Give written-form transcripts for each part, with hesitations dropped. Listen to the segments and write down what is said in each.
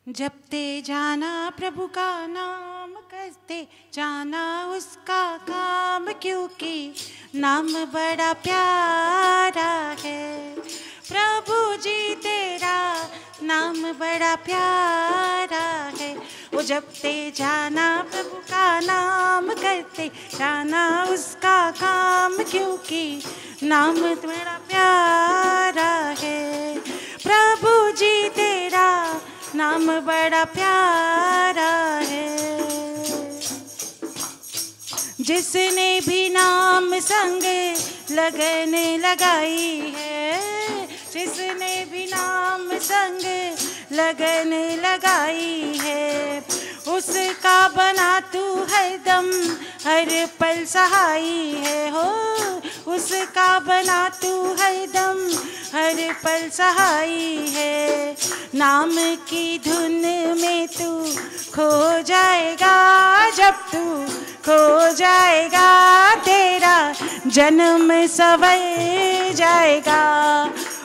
जपते जाना प्रभु का नाम, करते जाना उसका काम, क्योंकि नाम बड़ा प्यारा है। प्रभु जी तेरा नाम बड़ा प्यारा है। वो जपते जाना प्रभु का नाम, करते जाना उसका काम, क्योंकि नाम बड़ा प्यारा है। प्रभु जी तेरा नाम बड़ा प्यारा है। जिसने भी नाम संग लगन लगाई है, जिसने भी नाम संग लगन लगाई है, उसका बना तू हरदम हर पल सहाई है। हो उसका बना तू हरदम हर पल सहाई है। नाम की धुन में तू खो जाएगा, जब तू खो जाएगा तेरा जन्म सवर जाएगा।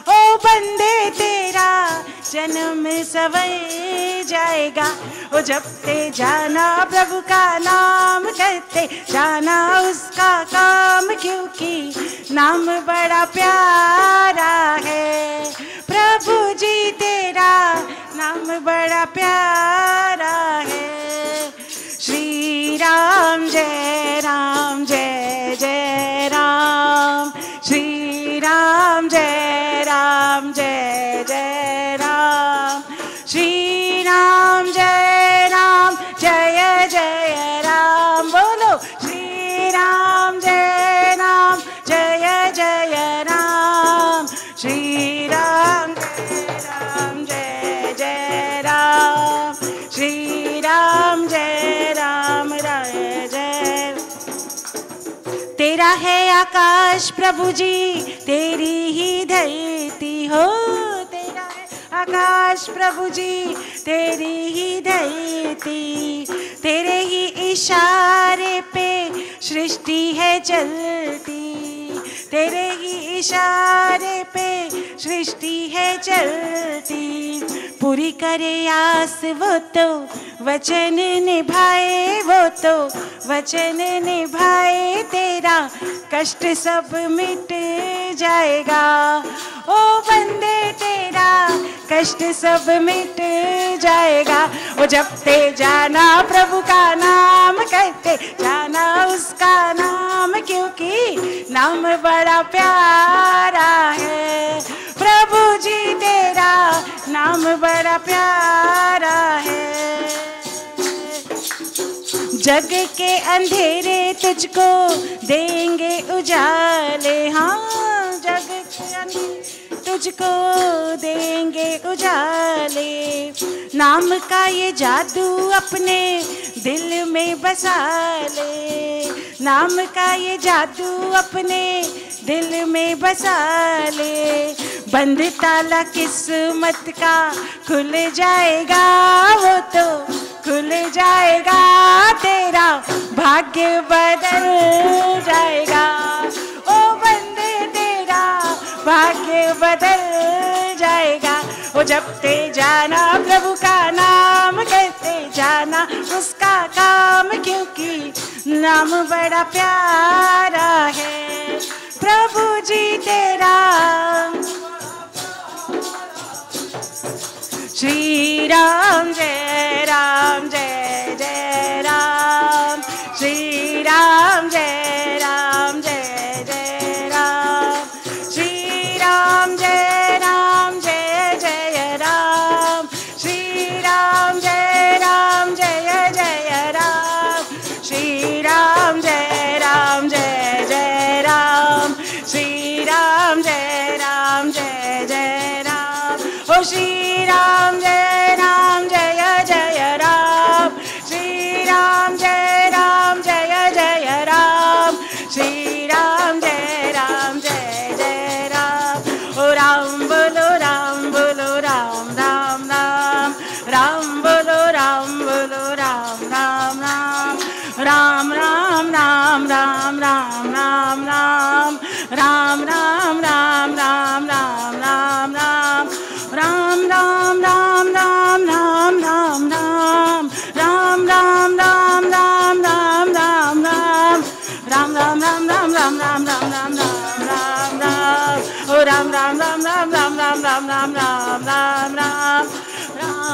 ओ बंदे तेरा जन्म सवर जाएगा। ओ जपते जाना प्रभु का नाम, करते जाना उसका काम, क्योंकि नाम बड़ा प्यारा है। प्रभु जी तेरा नाम बड़ा प्यारा है। श्री राम जय राम जय जय राम, श्री राम जय राम जय जय राम, श्री राम जय राम जय जय राम। बोलो श्री राम जय राम जय जय राम, श्री राम जय जय राम, श्री राम जय राम जय जय। तेरा है आकाश प्रभु जी, तेरी ही धरती हो। तेरा है आकाश प्रभु जी, तेरी ही धरती। तेरे ही इशारे पे सृष्टि है चलती, तेरे ही इशारे पे सृष्टि है चलती। पूरी करे आस वो तो वचन निभाए, वो तो वचन निभाए। तेरा कष्ट सब मिट जाएगा। ओ बंदे तेरा कष्ट सब मिट जाएगा। वो जपते जाना प्रभु का नाम, करते जाना उसका नाम, क्योंकि नाम बड़ा प्यारा है। प्रभु जी तेरा नाम बड़ा प्यारा है। जग के अंधेरे तुझको देंगे उजाले, हाँ जग के अंधेरे तुझको देंगे उजाले। नाम का ये जादू अपने दिल में बसा ले, नाम का ये जादू अपने दिल में बसा ले। बंद ताला किस्मत का खुल जाएगा, वो तो खुल जाएगा। तेरा भाग्य बदल जाएगा। ओ बंदे तेरा भाग्य बदल जाएगा। ओ जपते जाना प्रभु का नाम, करते जाना उसका काम, क्योंकि नाम बड़ा प्यारा है। प्रभु जी तेरा श्री राम जय राम जय जय राम, श्री राम जय राम जय जय राम, श्री राम जय राम जय जय राम, श्री राम जय राम जय जय राम, श्री राम जय राम जय जय राम, श्री राम जय राम जय जय राम। ओ श्री राम जय राम जय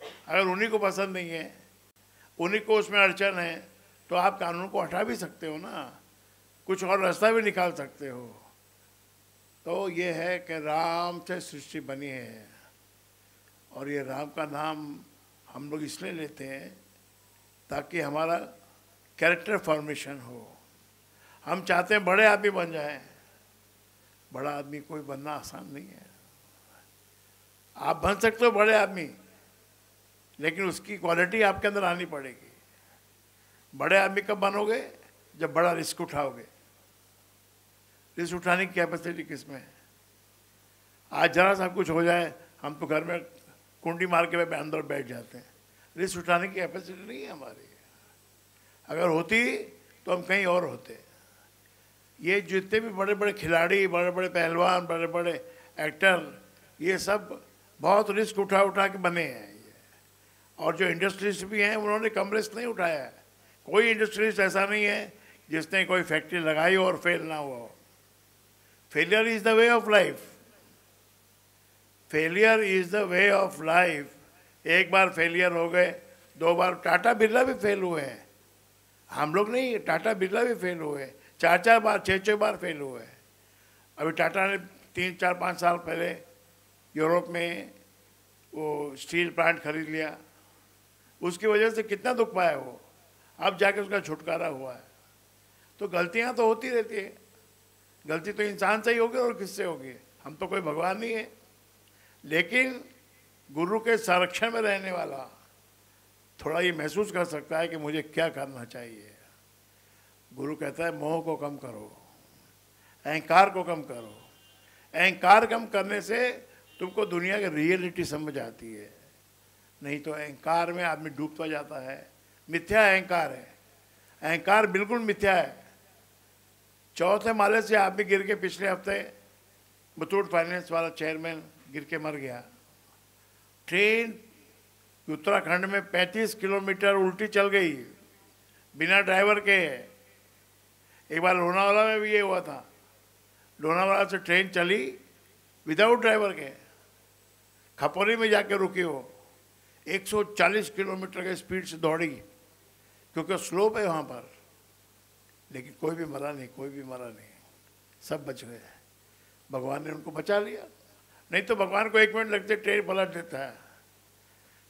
अगर उन्हीं को पसंद नहीं है, उन्हीं को उसमें अड़चन है, तो आप कानून को हटा भी सकते हो ना, कुछ और रास्ता भी निकाल सकते हो। तो ये है कि राम से सृष्टि बनी है, और ये राम का नाम हम लोग इसलिए लेते हैं ताकि हमारा कैरेक्टर फॉर्मेशन हो। हम चाहते हैं बड़े आदमी बन जाएं। बड़ा आदमी कोई बनना आसान नहीं है। आप बन सकते हो बड़े आदमी, लेकिन उसकी क्वालिटी आपके अंदर आनी पड़ेगी। बड़े आदमी कब बनोगे? जब बड़ा रिस्क उठाओगे। रिस्क उठाने की कैपेसिटी किसमें है? आज जरा सा कुछ हो जाए, हम तो घर में कुंडी मार के अंदर बैठ जाते हैं। रिस्क उठाने की कैपेसिटी नहीं है हमारी। अगर होती तो हम कहीं और होते। ये जितने भी बड़े बड़े खिलाड़ी, बड़े बड़े पहलवान, बड़े बड़े एक्टर, ये सब बहुत रिस्क उठा उठा के बने हैं। और जो इंडस्ट्रिस्ट भी हैं, उन्होंने कम रिस्क नहीं उठाया है। कोई इंडस्ट्रिस्ट ऐसा नहीं है जिसने कोई फैक्ट्री लगाई और फेल ना हुआ हो। Failure is the way of life. Failure is the way of life. एक बार फेलियर हो गए, दो बार। टाटा बिरला भी फेल हुए हैं, हम लोग नहीं। टाटा बिरला भी फेल हुए, 4-4 बार, 6-6 बार फेल हुए हैं। अभी टाटा ने 3-4-5 साल पहले यूरोप में वो स्टील प्लांट खरीद लिया। उसकी वजह से कितना दुख पाया वो, अब जाके उसका छुटकारा हुआ है। तो गलतियां तो होती रहती है। गलती तो इंसान से ही होगी और किससे होगी? हम तो कोई भगवान नहीं है। लेकिन गुरु के संरक्षण में रहने वाला थोड़ा ये महसूस कर सकता है कि मुझे क्या करना चाहिए। गुरु कहता है मोह को कम करो, अहंकार को कम करो। अहंकार कम करने से तुमको दुनिया की रियलिटी समझ आती है। नहीं तो अहंकार में आदमी डूबता जाता है। मिथ्या अहंकार है, अहंकार बिल्कुल मिथ्या है। चौथे माले से आदमी गिर के, पिछले हफ्ते मुथूट फाइनेंस वाला चेयरमैन गिर के मर गया। ट्रेन उत्तराखंड में 35 किलोमीटर उल्टी चल गई बिना ड्राइवर के। एक बार लोनावाला में भी ये हुआ था। लोनावाला से ट्रेन चली विदाउट ड्राइवर के, खपोरी में जाके रुकी हो। 140 किलोमीटर के स्पीड से दौड़ी, क्योंकि स्लोप है वहाँ पर। लेकिन कोई भी मरा नहीं, कोई भी मरा नहीं, सब बच गए। भगवान ने उनको बचा लिया। नहीं तो भगवान को 1 मिनट लगते ट्रेन पलट देता है।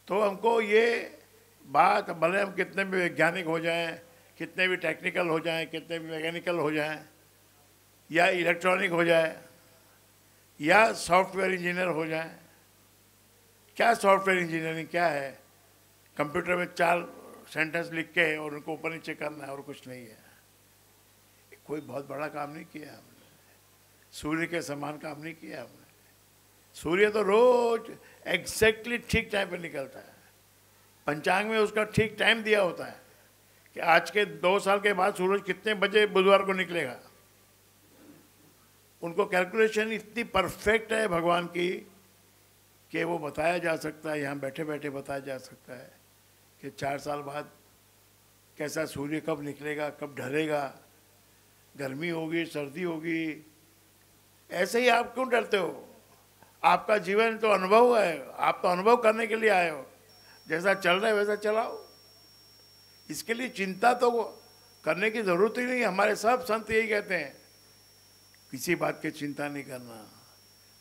तो हमको ये बात, भले हम कितने भी वैज्ञानिक हो जाएं, कितने भी टेक्निकल हो जाएं, कितने भी मैकेनिकल हो जाएं, या इलेक्ट्रॉनिक हो जाए, या सॉफ्टवेयर इंजीनियर हो जाएं। क्या सॉफ्टवेयर इंजीनियरिंग क्या है? कंप्यूटर में 4 सेंटेंस लिख के और उनको ऊपर नीचे करना है, और कुछ नहीं है। कोई बहुत बड़ा काम नहीं किया हमने। सूर्य के समान काम नहीं किया हमने। सूर्य तो रोज एग्जैक्टली ठीक टाइम पे निकलता है। पंचांग में उसका ठीक टाइम दिया होता है कि आज के 2 साल के बाद सूरज कितने बजे बुधवार को निकलेगा। उनको कैलकुलेशन इतनी परफेक्ट है भगवान की कि वो बताया जा सकता है, यहाँ बैठे बैठे बताया जा सकता है कि 4 साल बाद कैसा सूर्य कब निकलेगा, कब ढलेगा, गर्मी होगी, सर्दी होगी। ऐसे ही आप क्यों डरते हो? आपका जीवन तो अनुभव है, आप तो अनुभव करने के लिए आए हो। जैसा चल रहा है वैसा चलाओ। इसके लिए चिंता तो करने की ज़रूरत ही नहीं। हमारे सब संत यही कहते हैं, किसी बात की चिंता नहीं करना,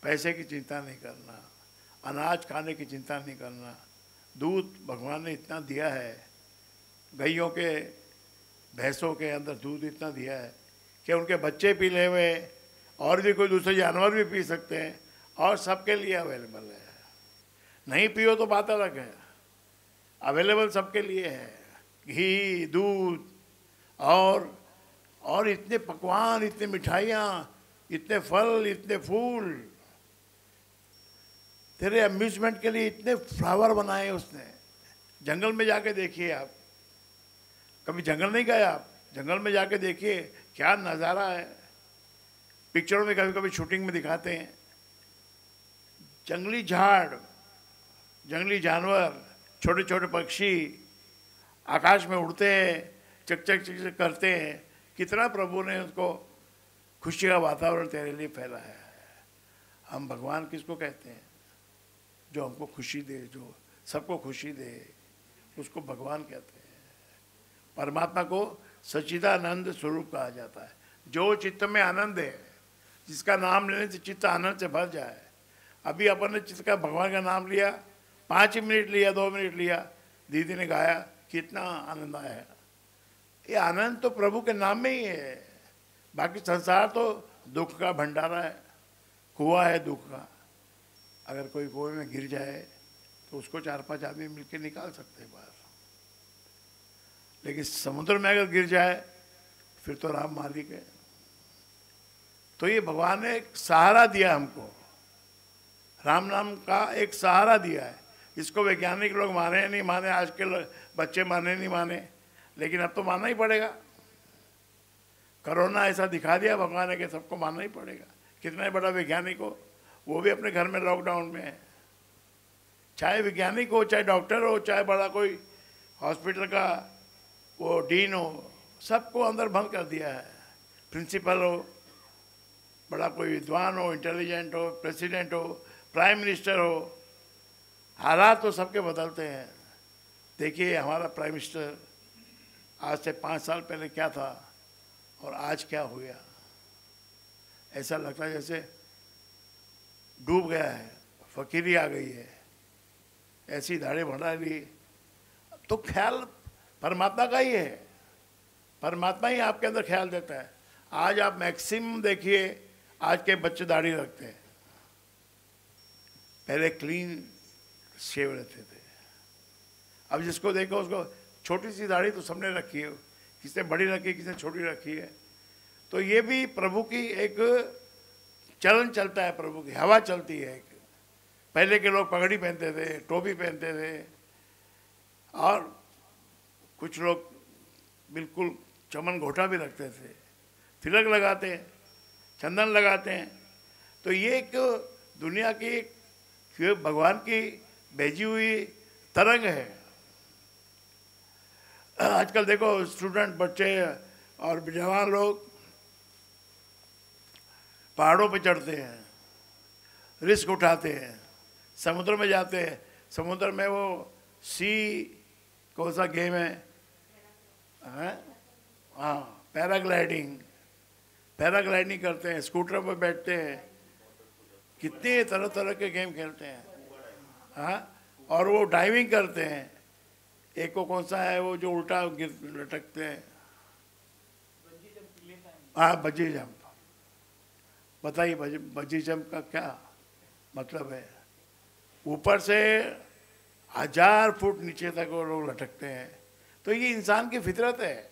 पैसे की चिंता नहीं करना, अनाज खाने की चिंता नहीं करना। दूध भगवान ने इतना दिया है, गैयों के, भैंसों के अंदर दूध इतना दिया है कि उनके बच्चे पी ले हुए, और भी कोई दूसरे जानवर भी पी सकते हैं, और सबके लिए अवेलेबल है। नहीं पियो तो बात अलग है, अवेलेबल सबके लिए है। घी, दूध, और इतने पकवान, इतने मिठाइयाँ, इतने फल, इतने फूल। तेरे अम्यूजमेंट के लिए इतने फ्लावर बनाए उसने। जंगल में जाके देखिए आप, कभी जंगल नहीं गए आप? जंगल में जाके देखिए क्या नज़ारा है। पिक्चरों में कभी कभी शूटिंग में दिखाते हैं, जंगली झाड़, जंगली जानवर, छोटे छोटे पक्षी आकाश में उड़ते हैं, चक चक चक चक करते हैं। कितना प्रभु ने उसको खुशी का वातावरण तेरे लिए फैलाया है। हम भगवान किसको कहते हैं? जो हमको खुशी दे, जो सबको खुशी दे, उसको भगवान कहते हैं। परमात्मा को सच्चिदानंद स्वरूप कहा जाता है। जो चित्त में आनंद है, जिसका नाम लेने से चित्त आनंद से भर जाए। अभी अपन ने चित्त का भगवान का नाम लिया, 5 मिनट लिया, 2 मिनट लिया, दीदी ने गाया, कितना आनंद आया है। ये आनंद तो प्रभु के नाम में ही है। बाकी संसार तो दुख का भंडारा है, कुआं है दुख का। अगर कोई कुएं में गिर जाए तो उसको 4-5 आदमी मिलकर निकाल सकते हैं बाहर, लेकिन समुद्र में अगर गिर जाए फिर तो राम मालिक है। तो ये भगवान ने एक सहारा दिया हमको, राम नाम का एक सहारा दिया है। इसको वैज्ञानिक लोग माने नहीं माने, आज के बच्चे माने नहीं माने, लेकिन अब तो मानना ही पड़ेगा। कोरोना ऐसा दिखा दिया भगवान ने कि सबको मानना ही पड़ेगा। कितना ही बड़ा वैज्ञानिक हो, वो भी अपने घर में लॉकडाउन में है। चाहे वैज्ञानिक हो, चाहे डॉक्टर हो, चाहे बड़ा कोई हॉस्पिटल का वो डीन हो, सबको अंदर बंद कर दिया है। प्रिंसिपल हो, बड़ा कोई विद्वान हो, इंटेलिजेंट हो, प्रेसिडेंट हो, प्राइम मिनिस्टर हो, हालात तो सबके बदलते हैं। देखिए हमारा प्राइम मिनिस्टर आज से 5 साल पहले क्या था और आज क्या हो गया। ऐसा लगता है जैसे डूब गया है, फकीरी आ गई है, ऐसी दाढ़ी बढ़ा ली। तो ख्याल परमात्मा का ही है, परमात्मा ही आपके अंदर ख्याल देता है। आज आप मैक्सिमम देखिए, आज के बच्चे दाढ़ी रखते हैं, पहले क्लीन शेव रहते थे। अब जिसको देखो उसको छोटी सी दाढ़ी तो सबने रखी है, किसने बड़ी रखी है, किसने छोटी रखी है। तो ये भी प्रभु की एक चलन चलता है, प्रभु की हवा चलती है। एक पहले के लोग पगड़ी पहनते थे, टोपी पहनते थे, और कुछ लोग बिल्कुल चमन घोटा भी रखते थे, तिलक लगाते हैं, चंदन लगाते हैं। तो ये एक दुनिया की भगवान की भेजी हुई तरंग है। आजकल देखो स्टूडेंट बच्चे और जवान लोग पहाड़ों पे चढ़ते हैं, रिस्क उठाते हैं, समुद्र में जाते हैं। समुद्र में वो सी कौन सा गेम है, हाँ, पैराग्लाइडिंग करते हैं, स्कूटर पर बैठते हैं, कितने तरह तरह के गेम खेलते हैं। हाँ, और वो डाइविंग करते हैं। एक को कौन सा है वो जो उल्टा गिर लटकते हैं, हाँ, बंजी जंप। बताइए बंजी जंप का क्या मतलब है। ऊपर से 1000 फुट नीचे तक वो लोग लटकते हैं। तो ये इंसान की फितरत है।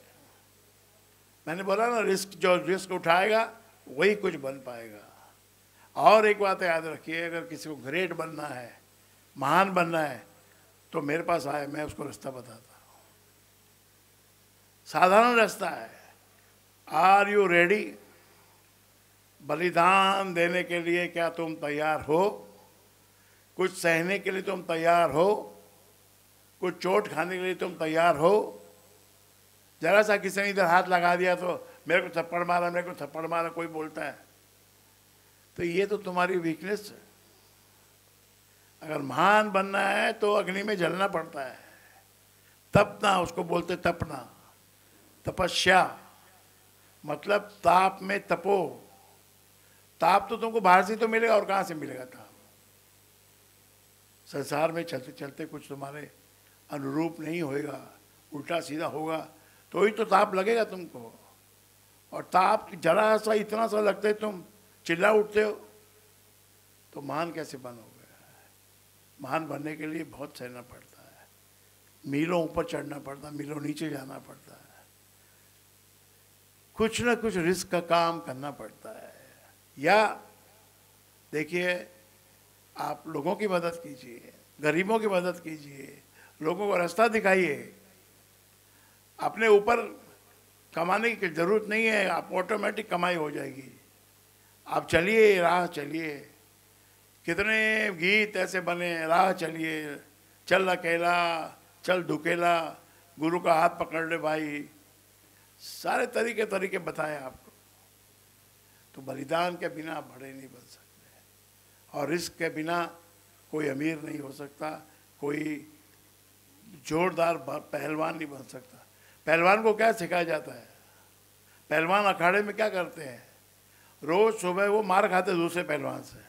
मैंने बोला ना, जो रिस्क उठाएगा वही कुछ बन पाएगा। और एक बात याद रखिए, अगर किसी को ग्रेट बनना है, महान बनना है, तो मेरे पास आए, मैं उसको रास्ता बताता हूँ। साधारण रास्ता है। Are you ready? बलिदान देने के लिए क्या तुम तैयार हो? कुछ सहने के लिए तुम तैयार हो? कुछ चोट खाने के लिए तुम तैयार हो? जरा सा किसी ने इधर हाथ लगा दिया तो मेरे को थप्पड़ मारा, मेरे को थप्पड़ मारा, कोई बोलता है। तो ये तो तुम्हारी वीकनेस है। अगर महान बनना है तो अग्नि में जलना पड़ता है। तपना, उसको बोलते तपना, तपस्या, मतलब ताप में तपो। ताप तो तुमको बाहर से तो मिलेगा, और कहाँ से मिलेगा ताप? संसार में चलते चलते कुछ तुम्हारे अनुरूप नहीं होएगा, उल्टा सीधा होगा, तो ही तो ताप लगेगा तुमको। और ताप जरा सा, इतना सा लगता है तुम चिल्ला उठते हो, तो महान कैसे बनोगे? महान बनने के लिए बहुत सहना पड़ता है, मीलों ऊपर चढ़ना पड़ता है, मीलों नीचे जाना पड़ता है, कुछ ना कुछ रिस्क का काम करना पड़ता है। या देखिए, आप लोगों की मदद कीजिए, गरीबों की मदद कीजिए, लोगों को रास्ता दिखाइए। अपने ऊपर कमाने की जरूरत नहीं है, आप ऑटोमेटिक कमाई हो जाएगी। आप चलिए, राह चलिए। कितने गीत ऐसे बने, राह चलिए, चल अकेला, चल दुकेला, गुरु का हाथ पकड़ ले भाई, सारे तरीके बताए आपको। तो बलिदान के बिना आप बड़े नहीं बन सकते, और रिस्क के बिना कोई अमीर नहीं हो सकता, कोई जोरदार पहलवान नहीं बन सकता। पहलवान को क्या सिखाया जाता है? पहलवान अखाड़े में क्या करते हैं? रोज सुबह वो मार खाते दूसरे पहलवान से,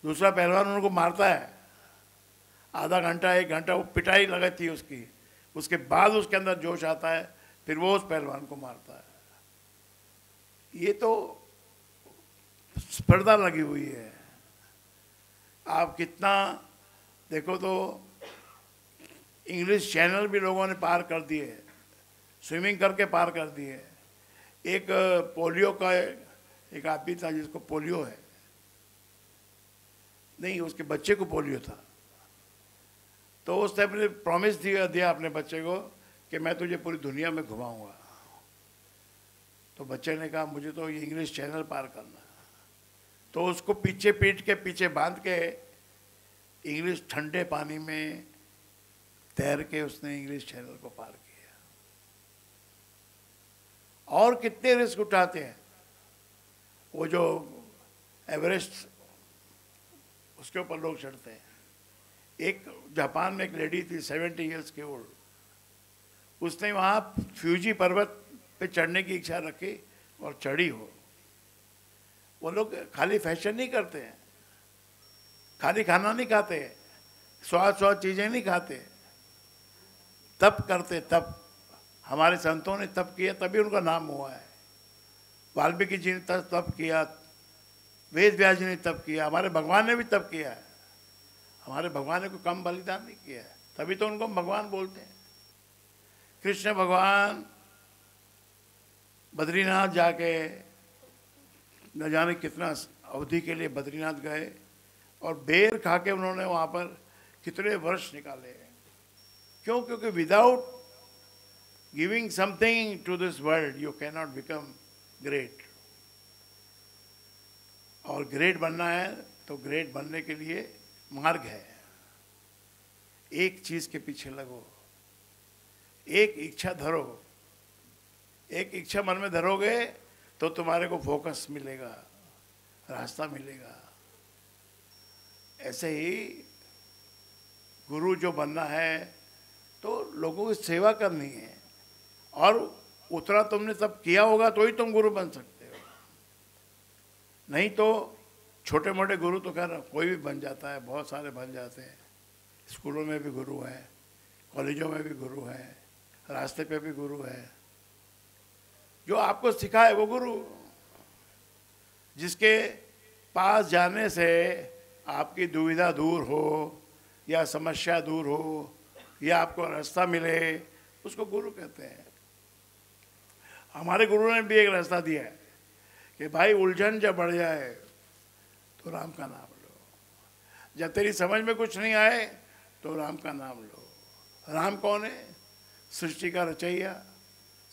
दूसरा पहलवान उनको मारता है, आधा घंटा 1 घंटा वो पिटाई लगाती है उसकी, उसके बाद उसके अंदर जोश आता है, फिर वो उस पहलवान को मारता है। ये तो स्पर्धा लगी हुई है। आप कितना देखो तो इंग्लिश चैनल भी लोगों ने पार कर दिए, स्विमिंग करके पार कर दिए। एक पोलियो का एक आदमी था जिसको पोलियो है, नहीं उसके बच्चे को पोलियो था, तो उसने अपने प्रॉमिस दिया अपने बच्चे को कि मैं तुझे पूरी दुनिया में घुमाऊंगा। तो बच्चे ने कहा मुझे तो ये इंग्लिश चैनल पार करना। तो उसको पीछे पीठ के पीछे बांध के इंग्लिश ठंडे पानी में तैर के उसने इंग्लिश चैनल को पार किया। और कितने रिस्क उठाते हैं वो जो एवरेस्ट उसके ऊपर लोग चढ़ते हैं। एक जापान में एक लेडी थी 70 इयर्स की ओल्ड, उसने वहाँ फ्यूजी पर्वत पे चढ़ने की इच्छा रखी और चढ़ी हो। वो लोग खाली फैशन नहीं करते हैं, खाली खाना नहीं खाते, स्वाद चीज़ें नहीं खाते, तप करते। तप हमारे संतों ने तप किया तभी उनका नाम हुआ है। वाल्मीकि जी ने तप किया, वेद व्यास जी ने तप किया, हमारे भगवान ने भी तप किया है। हमारे भगवान ने कोई कम बलिदान नहीं किया है, तभी तो उनको भगवान बोलते हैं। कृष्ण भगवान बद्रीनाथ जाके न जाने कितना अवधि के लिए बद्रीनाथ गए और बेर खा के उन्होंने वहाँ पर कितने वर्ष निकाले। क्यों? क्योंकि without giving something to this world you can not become great. और ग्रेट बनना है तो ग्रेट बनने के लिए मार्ग है। एक चीज के पीछे लगो, एक इच्छा धरो, एक इच्छा मन में धरोगे तो तुम्हारे को फोकस मिलेगा, रास्ता मिलेगा। ऐसे ही गुरु जो बनना है तो लोगों की सेवा करनी है, और उतना तुमने तब किया होगा तो ही तुम गुरु बन सकते हो। नहीं तो छोटे मोटे गुरु तो खैर कोई भी बन जाता है, बहुत सारे बन जाते हैं। स्कूलों में भी गुरु हैं, कॉलेजों में भी गुरु हैं, रास्ते पे भी गुरु है। जो आपको सिखाए वो गुरु, जिसके पास जाने से आपकी दुविधा दूर हो या समस्या दूर हो या आपको रास्ता मिले, उसको गुरु कहते हैं। हमारे गुरु ने भी एक रास्ता दिया है कि भाई उलझन जब बढ़ जाए तो राम का नाम लो, जब तेरी समझ में कुछ नहीं आए तो राम का नाम लो। राम कौन है? सृष्टि का रचैया,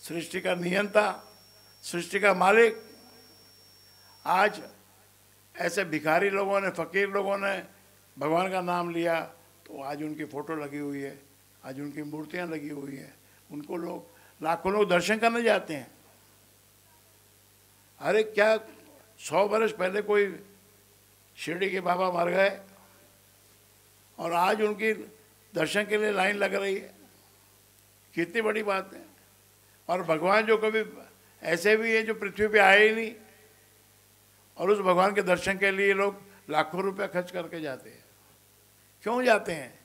सृष्टि का नियंता, सृष्टि का मालिक। आज ऐसे भिखारी लोगों ने, फकीर लोगों ने भगवान का नाम लिया तो आज उनकी फोटो लगी हुई है, आज उनकी मूर्तियां लगी हुई है, उनको लोग लाखों लोग दर्शन करने जाते हैं। अरे क्या 100 वर्ष पहले कोई शिरडी के बाबा मर गए और आज उनकी दर्शन के लिए लाइन लग रही है, कितनी बड़ी बात है। और भगवान जो कभी ऐसे भी है जो पृथ्वी पे आए ही नहीं, और उस भगवान के दर्शन के लिए लोग लाखों रुपए खर्च करके जाते हैं। क्यों जाते हैं?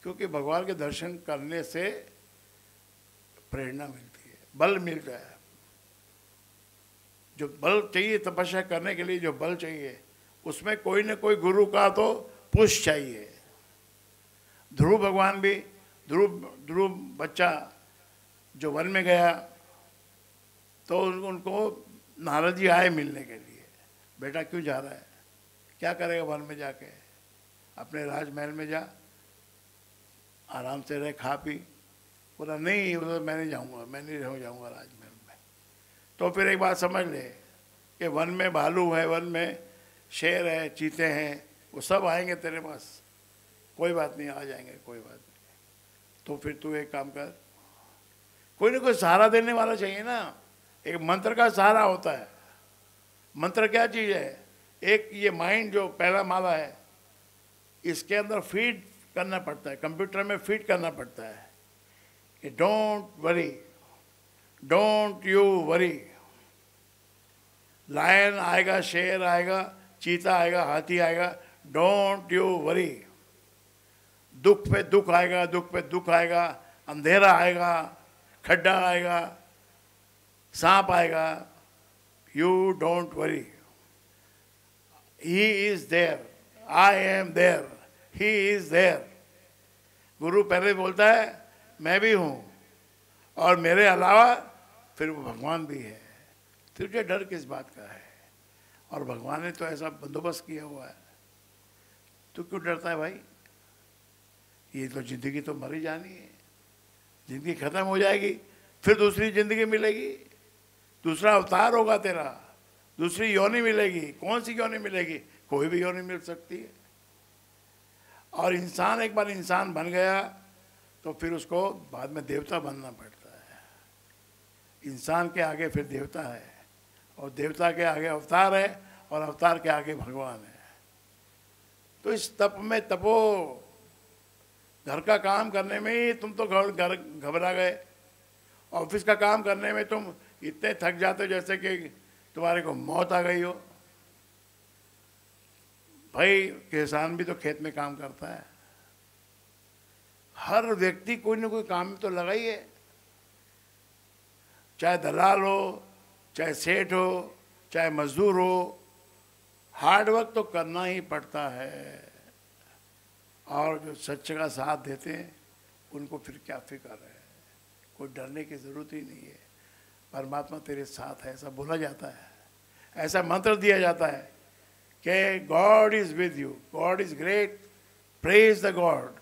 क्योंकि भगवान के दर्शन करने से प्रेरणा मिलती है, बल मिलता है। जो बल चाहिए तपस्या करने के लिए, जो बल चाहिए, उसमें कोई न कोई गुरु का तो पुश चाहिए। ध्रुव भगवान भी, ध्रुव बच्चा जो वन में गया तो उनको नारद जी आए मिलने के लिए, बेटा क्यों जा रहा है, क्या करेगा वन में जाके, अपने राजमहल में जा, आराम से रहे, खा पी। बोला नहीं, उधर मैं नहीं जाऊँगा, मैं नहीं रह जाऊँगा राजमहल में। तो फिर एक बात समझ ले कि वन में भालू है, वन में शेर है, चीते हैं, वो सब आएंगे तेरे पास, कोई बात नहीं, आ जाएंगे, कोई बात नहीं। तो फिर तू एक काम कर, कोई ना कोई सहारा देने वाला चाहिए ना। एक मंत्र का सहारा होता है। मंत्र क्या चीज़ है? एक ये माइंड जो पहला माला है, इसके अंदर फीड करना पड़ता है, कंप्यूटर में फीड करना पड़ता है कि don't worry, don't you worry. Lion आएगा, शेर आएगा, चीता आएगा, हाथी आएगा, डोंट यू वरी। दुख पे दुख आएगा, दुख पे दुख आएगा, अंधेरा आएगा, खड्डा आएगा, सांप आएगा, you don't worry. He is there, I am there, he is there. गुरु पहले बोलता है मैं भी हूँ और मेरे अलावा फिर वो भगवान भी है, तुझे डर किस बात का है? और भगवान ने तो ऐसा बंदोबस्त किया हुआ है, तू क्यों डरता है भाई? ये तो जिंदगी तो मरी जानी है, जिंदगी खत्म हो जाएगी, फिर दूसरी जिंदगी मिलेगी, दूसरा अवतार होगा तेरा, दूसरी योनि मिलेगी। कौन सी योनि मिलेगी? कोई भी योनि मिल सकती है। और इंसान एक बार इंसान बन गया तो फिर उसको बाद में देवता बनना पड़ता है। इंसान के आगे फिर देवता है, और देवता के आगे अवतार है, और अवतार के आगे भगवान है। तो इस तप में तपो, घर का काम करने में ही तुम तो घर घबरा गए, ऑफिस का काम करने में तुम इतने थक जाते हो जैसे कि तुम्हारे को मौत आ गई हो। भाई किसान भी तो खेत में काम करता है, हर व्यक्ति कोई ना कोई काम में तो लगा ही है, चाहे दलाल हो, चाहे सेठ हो, चाहे मजदूर हो, हार्ड वर्क तो करना ही पड़ता है। और जो सच का साथ देते हैं उनको फिर क्या फिक्र है, कोई डरने की ज़रूरत ही नहीं है। परमात्मा तेरे साथ है, ऐसा बोला जाता है, ऐसा मंत्र दिया जाता है कि God is with you, God is great, praise the God.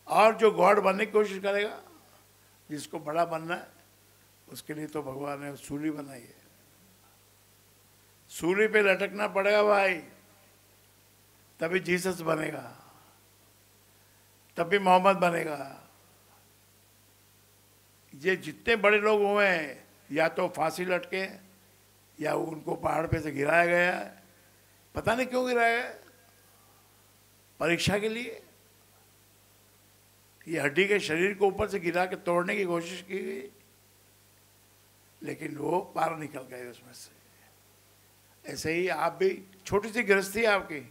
और जो गॉड बनने की कोशिश करेगा, जिसको बड़ा बनना है, उसके लिए तो भगवान ने सूली बनाई है। सूली पे लटकना पड़ेगा भाई, तभी जीसस बनेगा, तभी मोहम्मद बनेगा। ये जितने बड़े लोग हुए हैं, या तो फांसी लटके या उनको पहाड़ पे से गिराया गया है, पता नहीं क्यों गिराया गया, परीक्षा के लिए। ये हड्डी के शरीर को ऊपर से गिरा के तोड़ने की कोशिश की गई, लेकिन वो पार निकल गए उसमें से। ऐसे ही आप भी, छोटी सी गृहस्थी है आपकी,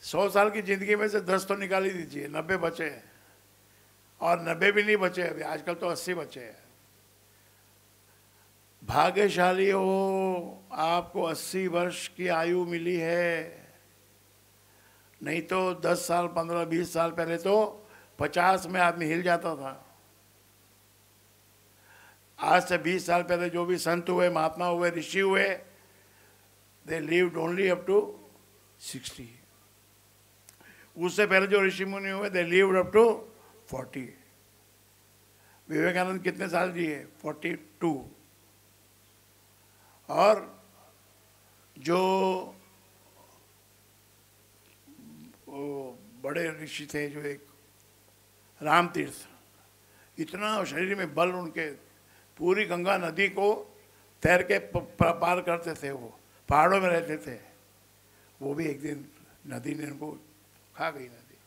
100 साल की जिंदगी में से 10 तो निकाल ही दीजिए, 90 बचे हैं, और 90 भी नहीं बचे अभी, आजकल तो 80 बचे हैं। भाग्यशाली हो, आपको 80 वर्ष की आयु मिली है, नहीं तो 10 साल 15 20 साल पहले तो 50 में आदमी हिल जाता था। आज से 20 साल पहले जो भी संत हुए, महात्मा हुए, ऋषि हुए, they lived only up to 60। उससे पहले जो ऋषि मुनि हुए, they lived up to 40। Vivekananda कितने साल जिए? 42। और जो बड़े ऋषि थे, जो एक राम तीर्थ, इतना शरीर में बल उनके, पूरी गंगा नदी को तैर के पार करते थे। वो पहाड़ों में रहते थे, वो भी एक दिन नदी ने उनको खा गई। नदी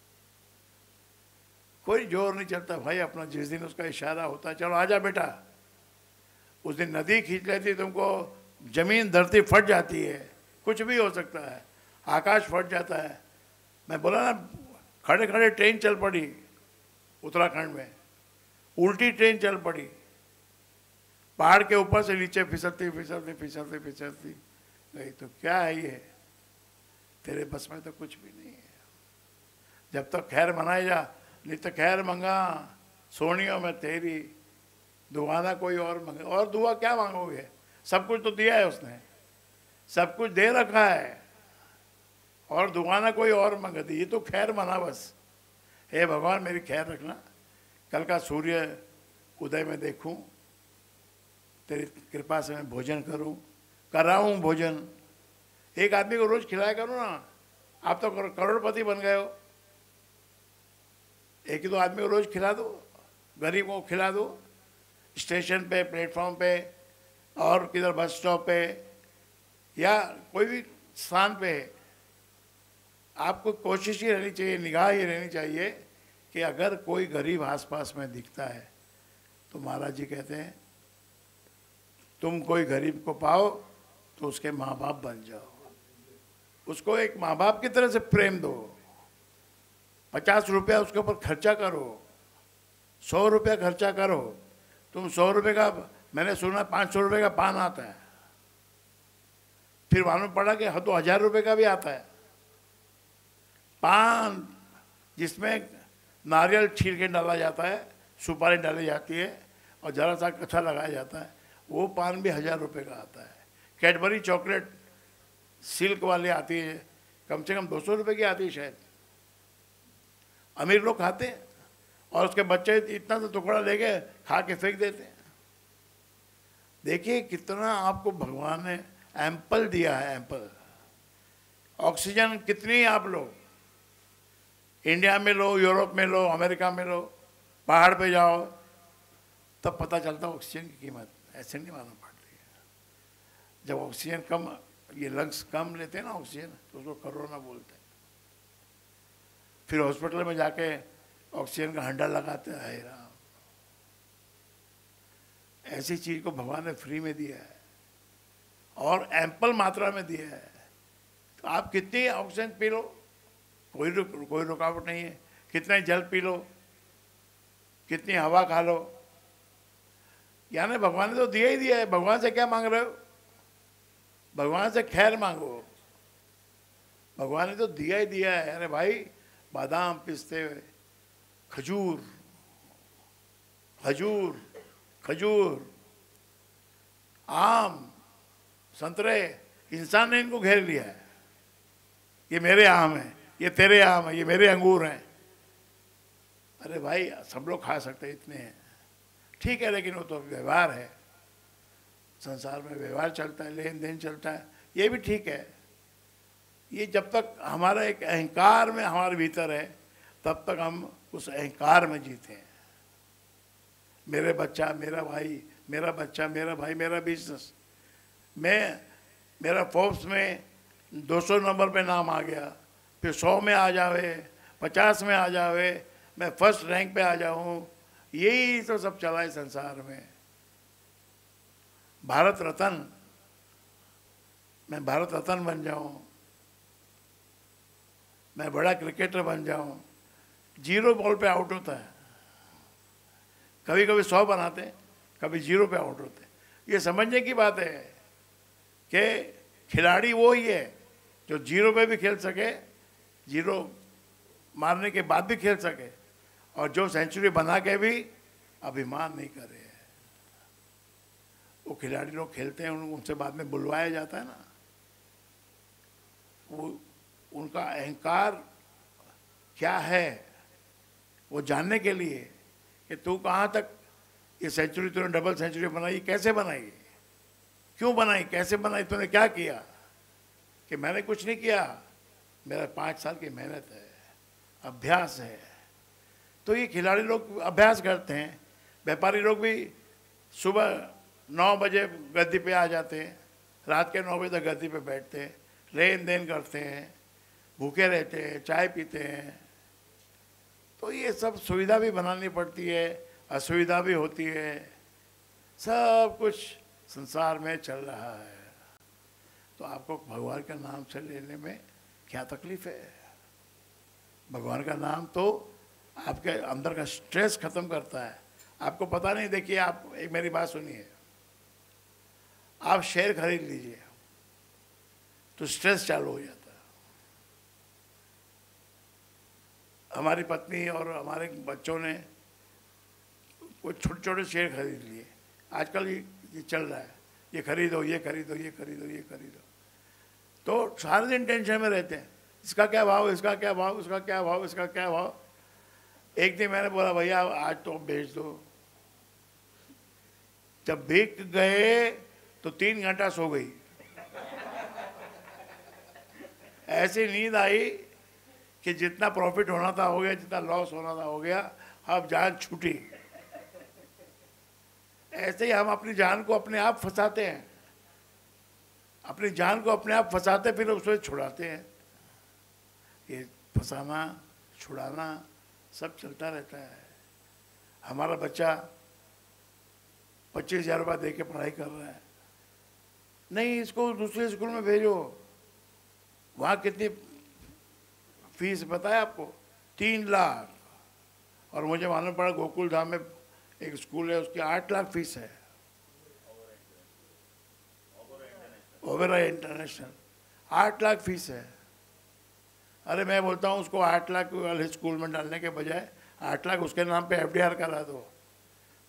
कोई जोर नहीं चलता भाई अपना, जिस दिन उसका इशारा होता है, चलो आजा बेटा, उस दिन नदी खींच लेती तुमको, जमीन धरती फट जाती है, कुछ भी हो सकता है, आकाश फट जाता है। मैं बोला ना, खड़े खड़े ट्रेन चल पड़ी उत्तराखंड में, उल्टी ट्रेन चल पड़ी, पहाड़ के ऊपर से नीचे फिसलती फिसलती फिसलती फिसलती गई। तो क्या है ये, तेरे बस में तो कुछ भी नहीं है। जब तक खैर मनाई जा, नहीं तो खैर मंगा सोनियों में तेरी, दुआना कोई और मंगे। और दुआ क्या मांगोगे, सब कुछ तो दिया है उसने, सब कुछ दे रखा है, और दुआना कोई और मंगा दी। ये तो खैर मना बस, हे भगवान मेरी खैर रखना, कल का सूर्य उदय में देखूं, तेरी कृपा से मैं भोजन करूं, कर रहा हूँ भोजन, एक आदमी को रोज खिलाया करो ना। आप तो करोड़पति बन गए हो, एक ही दो आदमी को रोज खिला दो, गरीबों को खिला दो, स्टेशन पे, प्लेटफॉर्म पे, और किधर बस स्टॉप पे, या कोई भी स्थान पे आपको कोशिश ही रहनी चाहिए, निगाह ही रहनी चाहिए कि अगर कोई गरीब आसपास में दिखता है तो महाराज जी कहते हैं तुम कोई गरीब को पाओ तो उसके माँ बाप बन जाओ, उसको एक माँ बाप की तरह से प्रेम दो, 50 रुपया उसके ऊपर खर्चा करो, 100 रुपया खर्चा करो। तुम 100 रुपये का, मैंने सुना 500 रुपये का पान आता है, फिर मालूम पड़ा कि तो 1000 रुपये का भी आता है पान, जिसमें नारियल छील के डाला जाता है, सुपारी डाली जाती है और ज़रा सा कच्चा लगाया जाता है, वो पान भी 1000 रुपये का आता है। कैडबरी चॉकलेट सिल्क वाली आती है, कम से कम 200 रुपये की आती है शायद, अमीर लोग खाते हैं और उसके बच्चे इतना तो टुकड़ा लेके खा के फेंक देते हैं। देखिए कितना आपको भगवान ने एम्पल दिया है, एम्पल। ऑक्सीजन कितनी आप लो, इंडिया में लो, यूरोप में लो, अमेरिका में लो, पहाड़ पे जाओ तब पता चलता ऑक्सीजन की कीमत, ऐसे नहीं मालूम पड़ती है। जब ऑक्सीजन कम, ये लंग्स कम लेते हैं ना ऑक्सीजन, तो उसको कोरोना बोलते हैं। फिर हॉस्पिटल में जाके ऑक्सीजन का हंडा लगाते हैं, राम। ऐसी चीज को भगवान ने फ्री में दिया है और एम्पल मात्रा में दिया है, तो आप कितनी ऑक्सीजन पी लो, कोई रुकावट नहीं है। कितना जल पी लो, कितनी हवा खा लो, यानी भगवान ने तो दिया ही दिया है। भगवान से क्या मांग रहे हो? भगवान से खैर मांगो, भगवान ने तो दिया ही दिया है। अरे भाई, बादाम, पिस्ते, खजूर, खजूर खजूर, आम, संतरे, इंसान ने इनको घेर लिया है। ये मेरे आम हैं, ये तेरे आम हैं, ये मेरे अंगूर हैं। अरे भाई, सब लोग खा सकते हैं, इतने हैं, ठीक है, लेकिन वो तो व्यवहार है, संसार में व्यवहार चलता है, लेन देन चलता है, ये भी ठीक है। ये जब तक हमारा एक अहंकार में हमारे भीतर है, तब तक हम उस अहंकार में जीते हैं। मेरे बच्चा, मेरा भाई, मेरा बच्चा, मेरा भाई, मेरा बिजनेस, मेरा फोर्ब्स में 200 नंबर पे नाम आ गया, फिर 100 में आ जावे, 50 में आ जावे, मैं फर्स्ट रैंक पे आ जाऊं, यही तो सब चला है संसार में। भारत रत्न, मैं भारत रत्न बन जाऊं, मैं बड़ा क्रिकेटर बन जाऊं, 0 बॉल पे आउट होता है। कभी कभी 100 बनाते हैं, कभी 0 पे आउट होते हैं। ये समझने की बात है कि खिलाड़ी वो ही है जो 0 पे भी खेल सके, 0 मारने के बाद भी खेल सके, और जो सेंचुरी बना के भी अभिमान नहीं करे। वो खिलाड़ी लोग खेलते हैं, उनसे बाद में बुलवाया जाता है ना, वो उनका अहंकार क्या है वो जानने के लिए कि तू कहाँ तक ये सेंचुरी, तूने डबल सेंचुरी बनाई, कैसे बनाई, क्यों बनाई, कैसे बनाई, तूने क्या किया? कि मैंने कुछ नहीं किया, मेरा 5 साल की मेहनत है, अभ्यास है। तो ये खिलाड़ी लोग अभ्यास करते हैं। व्यापारी लोग भी सुबह 9 बजे गद्दी पे आ जाते हैं, रात के 9 बजे तक गद्दी पे बैठते हैं, लेन देन करते हैं, भूखे रहते हैं, चाय पीते हैं। तो ये सब सुविधा भी बनानी पड़ती है, असुविधा भी होती है, सब कुछ संसार में चल रहा है। तो आपको भगवान का नाम से लेने में क्या तकलीफ है? भगवान का नाम तो आपके अंदर का स्ट्रेस खत्म करता है। आपको पता नहीं, देखिए आप एक मेरी बात सुनिए, आप शेयर खरीद लीजिए तो स्ट्रेस चालू हो जाता है। हमारी पत्नी और हमारे बच्चों ने कुछ छोटे छोटे शेयर खरीद लिए। आजकल ये चल रहा है, ये खरीदो, ये खरीदो, ये खरीदो, ये खरीदो, तो सारे दिन टेंशन में रहते हैं, इसका क्या भाव, इसका क्या भाव, इसका क्या भाव, इसका क्या भाव। एक दिन मैंने बोला भैया आज तो बेच दो। जब बिक गए तो 3 घंटा सो गई, ऐसी नींद आई कि जितना प्रॉफिट होना था हो गया, जितना लॉस होना था हो गया, अब जान छूटी। ऐसे ही हम अपनी जान को अपने आप फंसाते हैं, अपनी जान को अपने आप फंसाते फिर उसमें छुड़ाते हैं। ये फंसाना छुड़ाना सब चलता रहता है। हमारा बच्चा 25,000 रुपये दे के पढ़ाई कर रहा है, नहीं इसको दूसरे स्कूल में भेजो, वहाँ कितनी फीस बताया आपको? 3 लाख। और मुझे मालूम पड़ा गोकुल धाम में एक स्कूल है, उसकी 8 लाख फीस है, ओबेरॉय इंटरनेशनल, 8 लाख फीस है। अरे मैं बोलता हूँ उसको 8 लाख वाले स्कूल में डालने के बजाय 8 लाख उसके नाम पे FDR करा दो,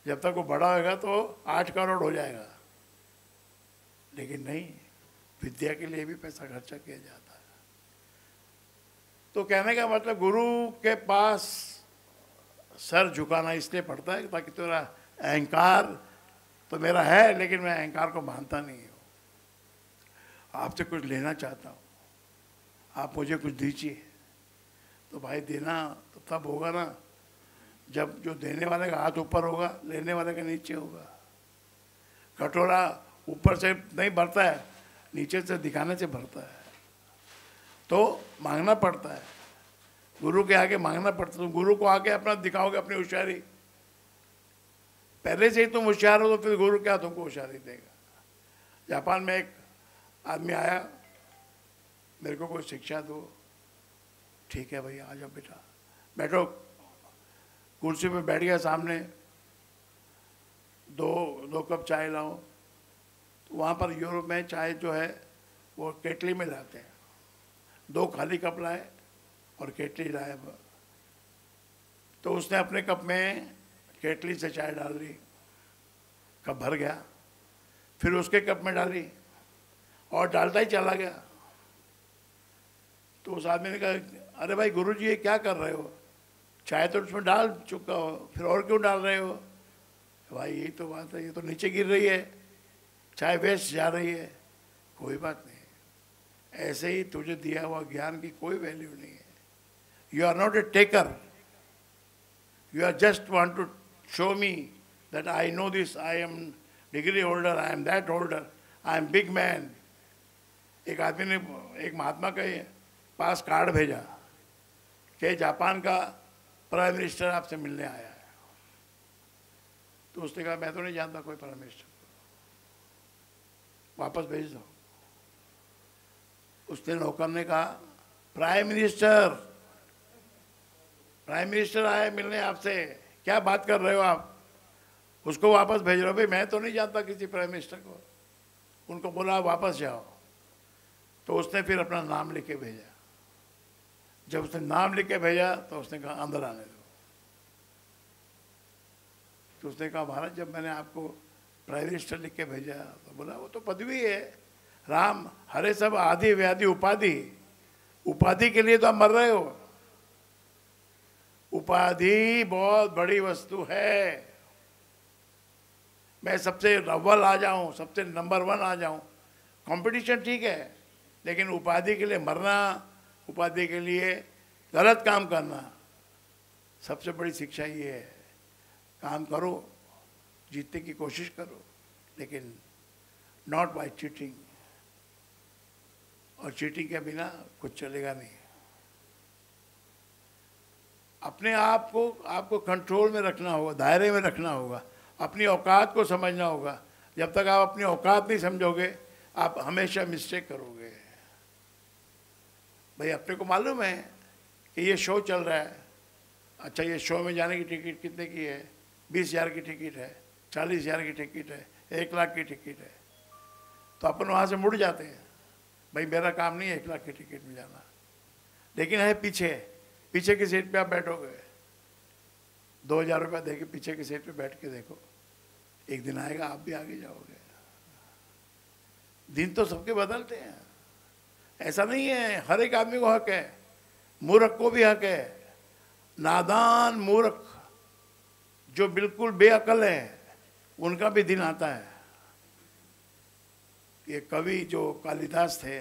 जब तक वो बड़ा होगा तो 8 करोड़ हो जाएगा। लेकिन नहीं, विद्या के लिए भी पैसा खर्चा किया जाता है। तो कहने का मतलब गुरु के पास सर झुकाना इसलिए पड़ता है ताकि तेरा अहंकार तो मेरा है, लेकिन मैं अहंकार को मानता नहीं हूँ। आपसे कुछ लेना चाहता हूँ, आप मुझे कुछ दीजिए, तो भाई देना तो तब होगा ना जब जो देने वाले का हाथ ऊपर होगा, लेने वाले का नीचे होगा। कटोरा ऊपर से नहीं भरता है, नीचे से दिखाने से भरता है। तो मांगना पड़ता है, गुरु के आगे मांगना पड़ता है। तुम गुरु को आगे अपना दिखाओगे अपनी होशियारी, पहले से ही तुम होशियार हो तो फिर गुरु क्या तुमको होशियारी देगा। जापान में एक आदमी आया, मेरे को कोई शिक्षा दो। ठीक है भैया, आ जाओ बेटा, बैठो। कुर्सी पे बैठ गया, सामने दो कप चाय लाओ। तो वहाँ पर यूरोप में चाय जो है वो केटली में लाते हैं। 2 खाली कप लाए और केटली लाए। तो उसने अपने कप में केटली से चाय डाल दी, कप भर गया। फिर उसके कप में डाली और डालता ही चला गया। तो उस आदमी ने कहा, अरे भाई गुरुजी ये क्या कर रहे हो, चाय तो उसमें डाल चुका हो, फिर और क्यों डाल रहे हो? भाई यही तो बात है, ये तो नीचे गिर रही है, चाय वेस्ट जा रही है। कोई बात नहीं, ऐसे ही तुझे दिया हुआ ज्ञान की कोई वैल्यू नहीं है। You are not a taker, you are just want to show me that I know this, I am degree holder, I am that holder, I am big man. एक आदमी ने एक महात्मा के पास कार्ड भेजा कि जापान का प्राइम मिनिस्टर आपसे मिलने आया है। तो उसने कहा मैं तो नहीं जानता कोई प्राइम मिनिस्टर को, वापस भेज दो। उसने नौकर ने कहा प्राइम मिनिस्टर आए मिलने आपसे, क्या बात कर रहे हो आप, उसको वापस भेज रहे हो? भाई मैं तो नहीं जानता किसी प्राइम मिनिस्टर को। उनको बोला वापस जाओ। तो उसने फिर अपना नाम लिख के भेजा। जब उसने नाम लिख के भेजा तो उसने कहा अंदर आने दो। तो उसने कहा महाराज जब मैंने आपको प्राइम मिनिस्टर लिख के भेजा, तो बोला वो तो पदवी है, राम हरे सब आदि व्याधि उपाधि, उपाधि के लिए तो आप मर रहे हो। उपाधि बहुत बड़ी वस्तु है। मैं सबसे अव्वल आ जाऊं, सबसे नंबर 1 आ जाऊं, कंपटीशन ठीक है, लेकिन उपाधि के लिए मरना, उपाधि के लिए गलत काम करना, सबसे बड़ी शिक्षा ये है। काम करो, जीतने की कोशिश करो, लेकिन नॉट बाय चीटिंग। और चीटिंग के बिना कुछ चलेगा नहीं। अपने आप को आपको कंट्रोल में रखना होगा, दायरे में रखना होगा, अपनी औकात को समझना होगा। जब तक आप अपनी औकात नहीं समझोगे, आप हमेशा मिस्टेक करोगे। भाई अपने को मालूम है कि ये शो चल रहा है, अच्छा ये शो में जाने की टिकट कितने की है? 20,000 की टिकट है, 40,000 की टिकट है, 1 लाख की टिकट है। तो अपन वहाँ से मुड़ जाते हैं, भाई मेरा काम नहीं है 1 लाख की टिकट में जाना। लेकिन है पीछे की सीट पे आप बैठोगे, 2,000 रुपये दे के पीछे की सीट पे बैठ के देखो, एक दिन आएगा आप भी आगे जाओगे। दिन तो सबके बदलते हैं, ऐसा नहीं है हर एक आदमी को हक है, मूर्ख को भी हक है। नादान मूर्ख जो बिल्कुल बेअकल है, उनका भी दिन आता है। ये कवि जो कालिदास थे,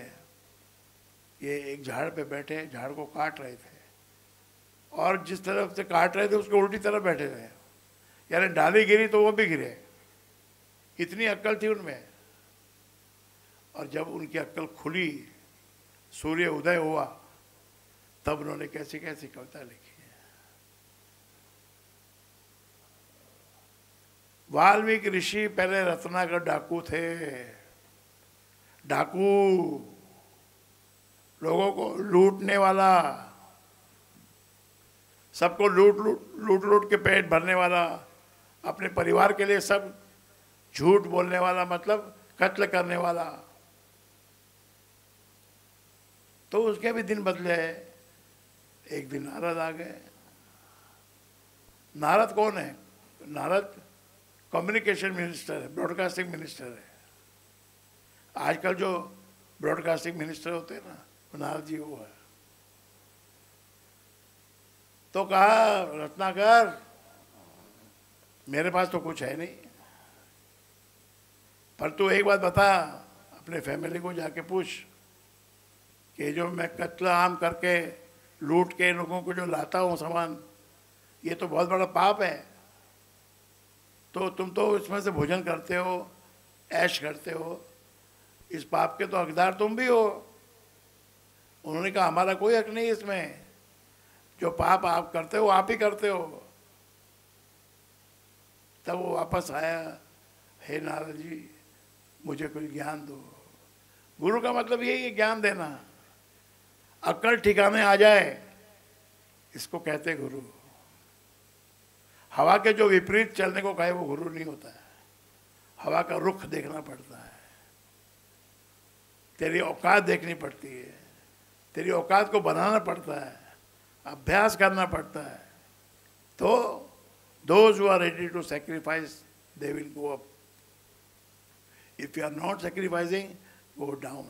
ये एक झाड़ पे बैठे, झाड़ को काट रहे थे, और जिस तरफ से काट रहे थे उसके उल्टी तरफ बैठे थे, यानी डाली गिरी तो वो भी गिरे, इतनी अक्ल थी उनमें। और जब उनकी अक्ल खुली, सूर्य उदय हुआ, तब उन्होंने कैसी कैसी कविता लिखी है। वाल्मीकि ऋषि पहले रत्नाकर डाकू थे। डाकू, लोगों को लूटने वाला, सबको लूट लूट के पेट भरने वाला, अपने परिवार के लिए सब झूठ बोलने वाला, मतलब कत्ल करने वाला। तो उसके भी दिन बदले। एक दिन नारद आ गए। नारद कौन है? नारद कम्युनिकेशन मिनिस्टर है, ब्रॉडकास्टिंग मिनिस्टर है। आजकल जो ब्रॉडकास्टिंग मिनिस्टर होते हैं ना, वो नारद जी वो है। तो कहा, रत्नाकर मेरे पास तो कुछ है नहीं, पर तू एक बात बता, अपने फैमिली को जाके पूछ कि जो मैं कत्ल आम करके लूट के लोगों को जो लाता हूँ सामान, ये तो बहुत बड़ा पाप है। तो तुम तो इसमें से भोजन करते हो, ऐश करते हो, इस पाप के तो हकदार तुम भी हो। उन्होंने कहा, हमारा कोई हक नहीं इसमें, जो पाप आप करते हो आप ही करते हो। तब वो वापस आया, हे नारद जी मुझे कुछ ज्ञान दो। गुरु का मतलब यही है, ज्ञान देना, अक्ल ठिकाने आ जाए, इसको कहते गुरु। हवा के जो विपरीत चलने को कहे वो गुरु नहीं होता है। हवा का रुख देखना पड़ता है, तेरी औकात देखनी पड़ती है, तेरी औकात को बनाना पड़ता है, अभ्यास करना पड़ता है। तो those who are ready to sacrifice, they will go up. If you are not sacrificing, go down.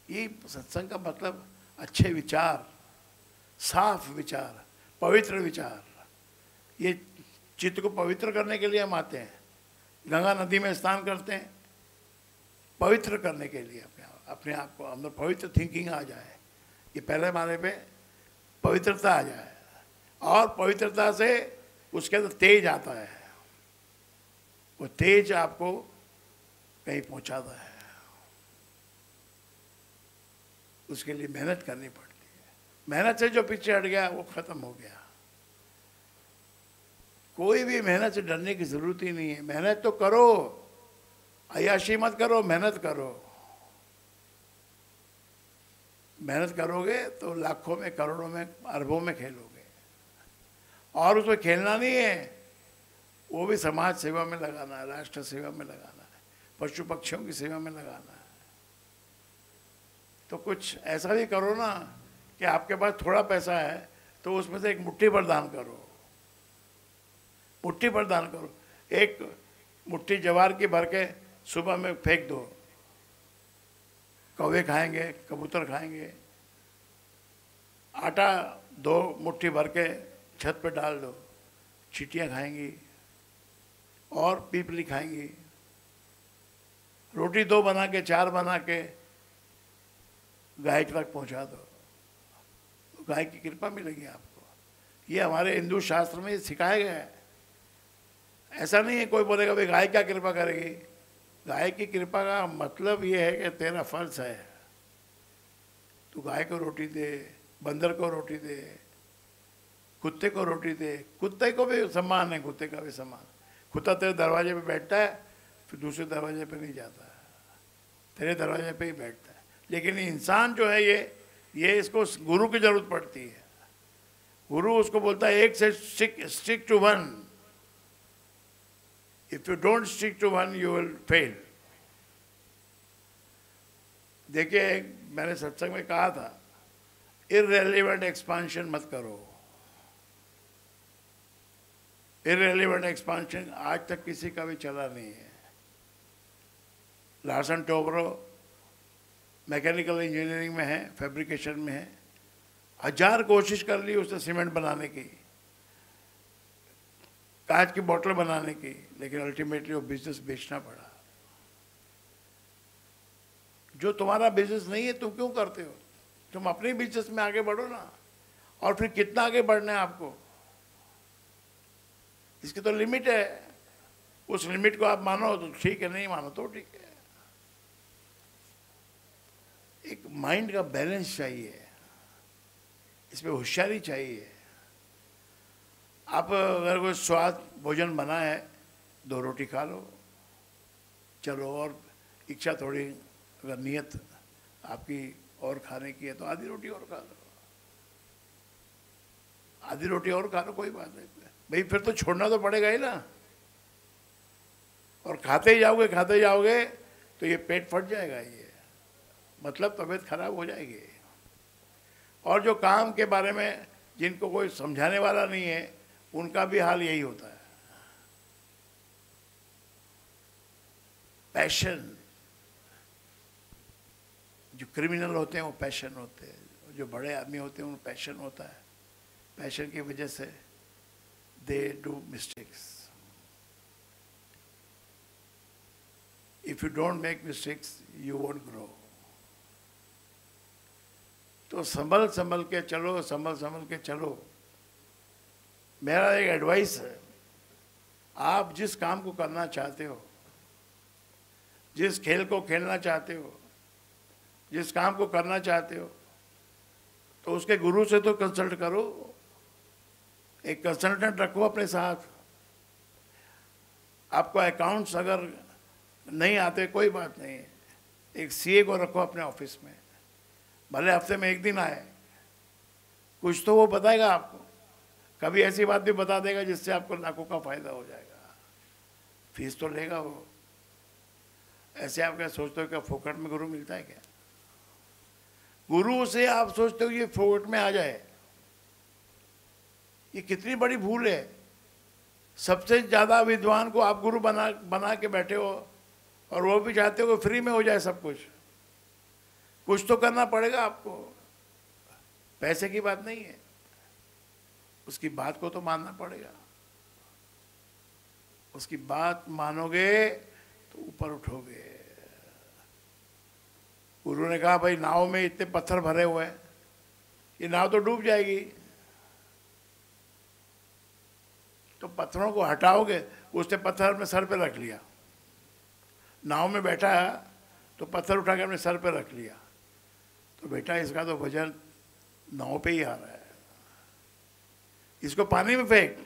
ये सत्संग का मतलब अच्छे विचार, साफ विचार, पवित्र विचार। ये चित्त को पवित्र करने के लिए हम आते हैं, गंगा नदी में स्नान करते हैं, पवित्र करने के लिए अपने आप को, अंदर पवित्र थिंकिंग आ जाए, ये पहले माने पे पवित्रता आ जाए, और पवित्रता से उसके अंदर तेज आता है। वो तेज आपको कहीं पहुंचाता है। उसके लिए मेहनत करनी पड़ती है। मेहनत से जो पीछे हट गया वो खत्म हो गया। कोई भी मेहनत से डरने की जरूरत ही नहीं है। मेहनत तो करो, अय्याशी मत करो, मेहनत करो। मेहनत करोगे तो लाखों में, करोड़ों में, अरबों में खेलोगे। और उसमें खेलना नहीं है, वो भी समाज सेवा में लगाना है, राष्ट्र सेवा में लगाना है, पशु पक्षियों की सेवा में लगाना है। तो कुछ ऐसा भी करो ना कि आपके पास थोड़ा पैसा है तो उसमें से एक मुट्ठी भर दान करो, मुट्ठी भर दान करो। एक मुट्ठी ज्वार की भर के सुबह में फेंक दो, कौवे खाएंगे, कबूतर खाएंगे। आटा 2 मुट्ठी भर के छत पे डाल दो, चींटियाँ खाएंगी और पीपली खाएंगी। रोटी 2 बना के, 4 बना के गाय तक पहुंचा दो, गाय की कृपा मिलेगी आपको। ये हमारे हिंदू शास्त्र में सिखाया गया है। ऐसा नहीं है कोई बोलेगा भाई गाय क्या कृपा करेगी। गाय की कृपा का मतलब ये है कि तेरा फर्ज है, तू गाय को रोटी दे, बंदर को रोटी दे, कुत्ते को रोटी दे। कुत्ते को भी सम्मान है, कुत्ते का भी सम्मान। कुत्ता तेरे दरवाजे पे बैठता है, फिर दूसरे दरवाजे पे नहीं जाता है, तेरे दरवाजे पे ही बैठता है। लेकिन इंसान जो है ये इसको गुरु की जरूरत पड़ती है। गुरु उसको बोलता है एक से stick to one. If you don't stick to one you will fail. देखिए, मैंने सत्संग में कहा था, इररेलेवेंट एक्सपांशन मत करो। इररेलेवेंट एक्सपांशन आज तक किसी का भी चला नहीं है। लार्सन टोब्रो मैकेनिकल इंजीनियरिंग में है, फैब्रिकेशन में है, 1000 कोशिश कर ली उसने सीमेंट बनाने की, कांच की बोतल बनाने की, लेकिन अल्टीमेटली वो बिजनेस बेचना पड़ा। जो तुम्हारा बिजनेस नहीं है तुम क्यों करते हो? तुम अपने बिजनेस में आगे बढ़ो ना। और फिर कितना आगे बढ़ना है आपको, इसकी तो लिमिट है। उस लिमिट को आप मानो तो ठीक है, नहीं मानो तो ठीक है। एक माइंड का बैलेंस चाहिए। इसमें होशियारी चाहिए। आप अगर कोई स्वाद भोजन बना है, 2 रोटी खा लो, चलो, और इच्छा थोड़ी अगर नियत आपकी और खाने की है तो आधी रोटी और खा लो, आधी रोटी और खा लो, कोई बात नहीं भाई, फिर तो छोड़ना तो पड़ेगा ही ना। और खाते ही जाओगे तो ये पेट फट जाएगा, ये मतलब तबीयत खराब हो जाएगी। और जो काम के बारे में जिनको कोई समझाने वाला नहीं है, उनका भी हाल यही होता है। पैशन, जो क्रिमिनल होते हैं वो पैशन होते हैं, जो बड़े आदमी होते हैं उनको पैशन होता है। पैशन की वजह से they do mistakes. If you don't make mistakes you won't grow. तो संभल संभल के चलो, संभल के चलो। मेरा एक एडवाइस है, आप जिस काम को करना चाहते हो, जिस खेल को खेलना चाहते हो, जिस काम को करना चाहते हो, तो उसके गुरु से तो कंसल्ट करो। एक कंसल्टेंट रखो अपने साथ। आपको अकाउंट्स अगर नहीं आते कोई बात नहीं है, एक सीए को रखो अपने ऑफिस में, भले हफ्ते में 1 दिन आए, कुछ तो वो बताएगा आपको। कभी ऐसी बात भी बता देगा जिससे आपको लाखों का फायदा हो जाएगा। फीस तो लेगा वो। ऐसे आप क्या सोचते हो क्या फोकट में गुरु मिलता है क्या? गुरु से आप सोचते हो ये फोकट में आ जाए, ये कितनी बड़ी भूल है। सबसे ज़्यादा विद्वान को आप गुरु बना के बैठे हो, और वो भी चाहते हो कि फ्री में हो जाए सब कुछ। कुछ तो करना पड़ेगा आपको, पैसे की बात नहीं है, उसकी बात को तो मानना पड़ेगा। उसकी बात मानोगे तो ऊपर उठोगे। गुरु ने कहा भाई नाव में इतने पत्थर भरे हुए हैं, ये नाव तो डूब जाएगी, तो पत्थरों को हटाओगे। उसने पत्थर अपने सर पे रख लिया, नाव में बैठा है तो पत्थर उठा के अपने सर पे रख लिया। तो बेटा इसका तो वजन नाव पे ही आ रहा है, इसको पानी में फेंक।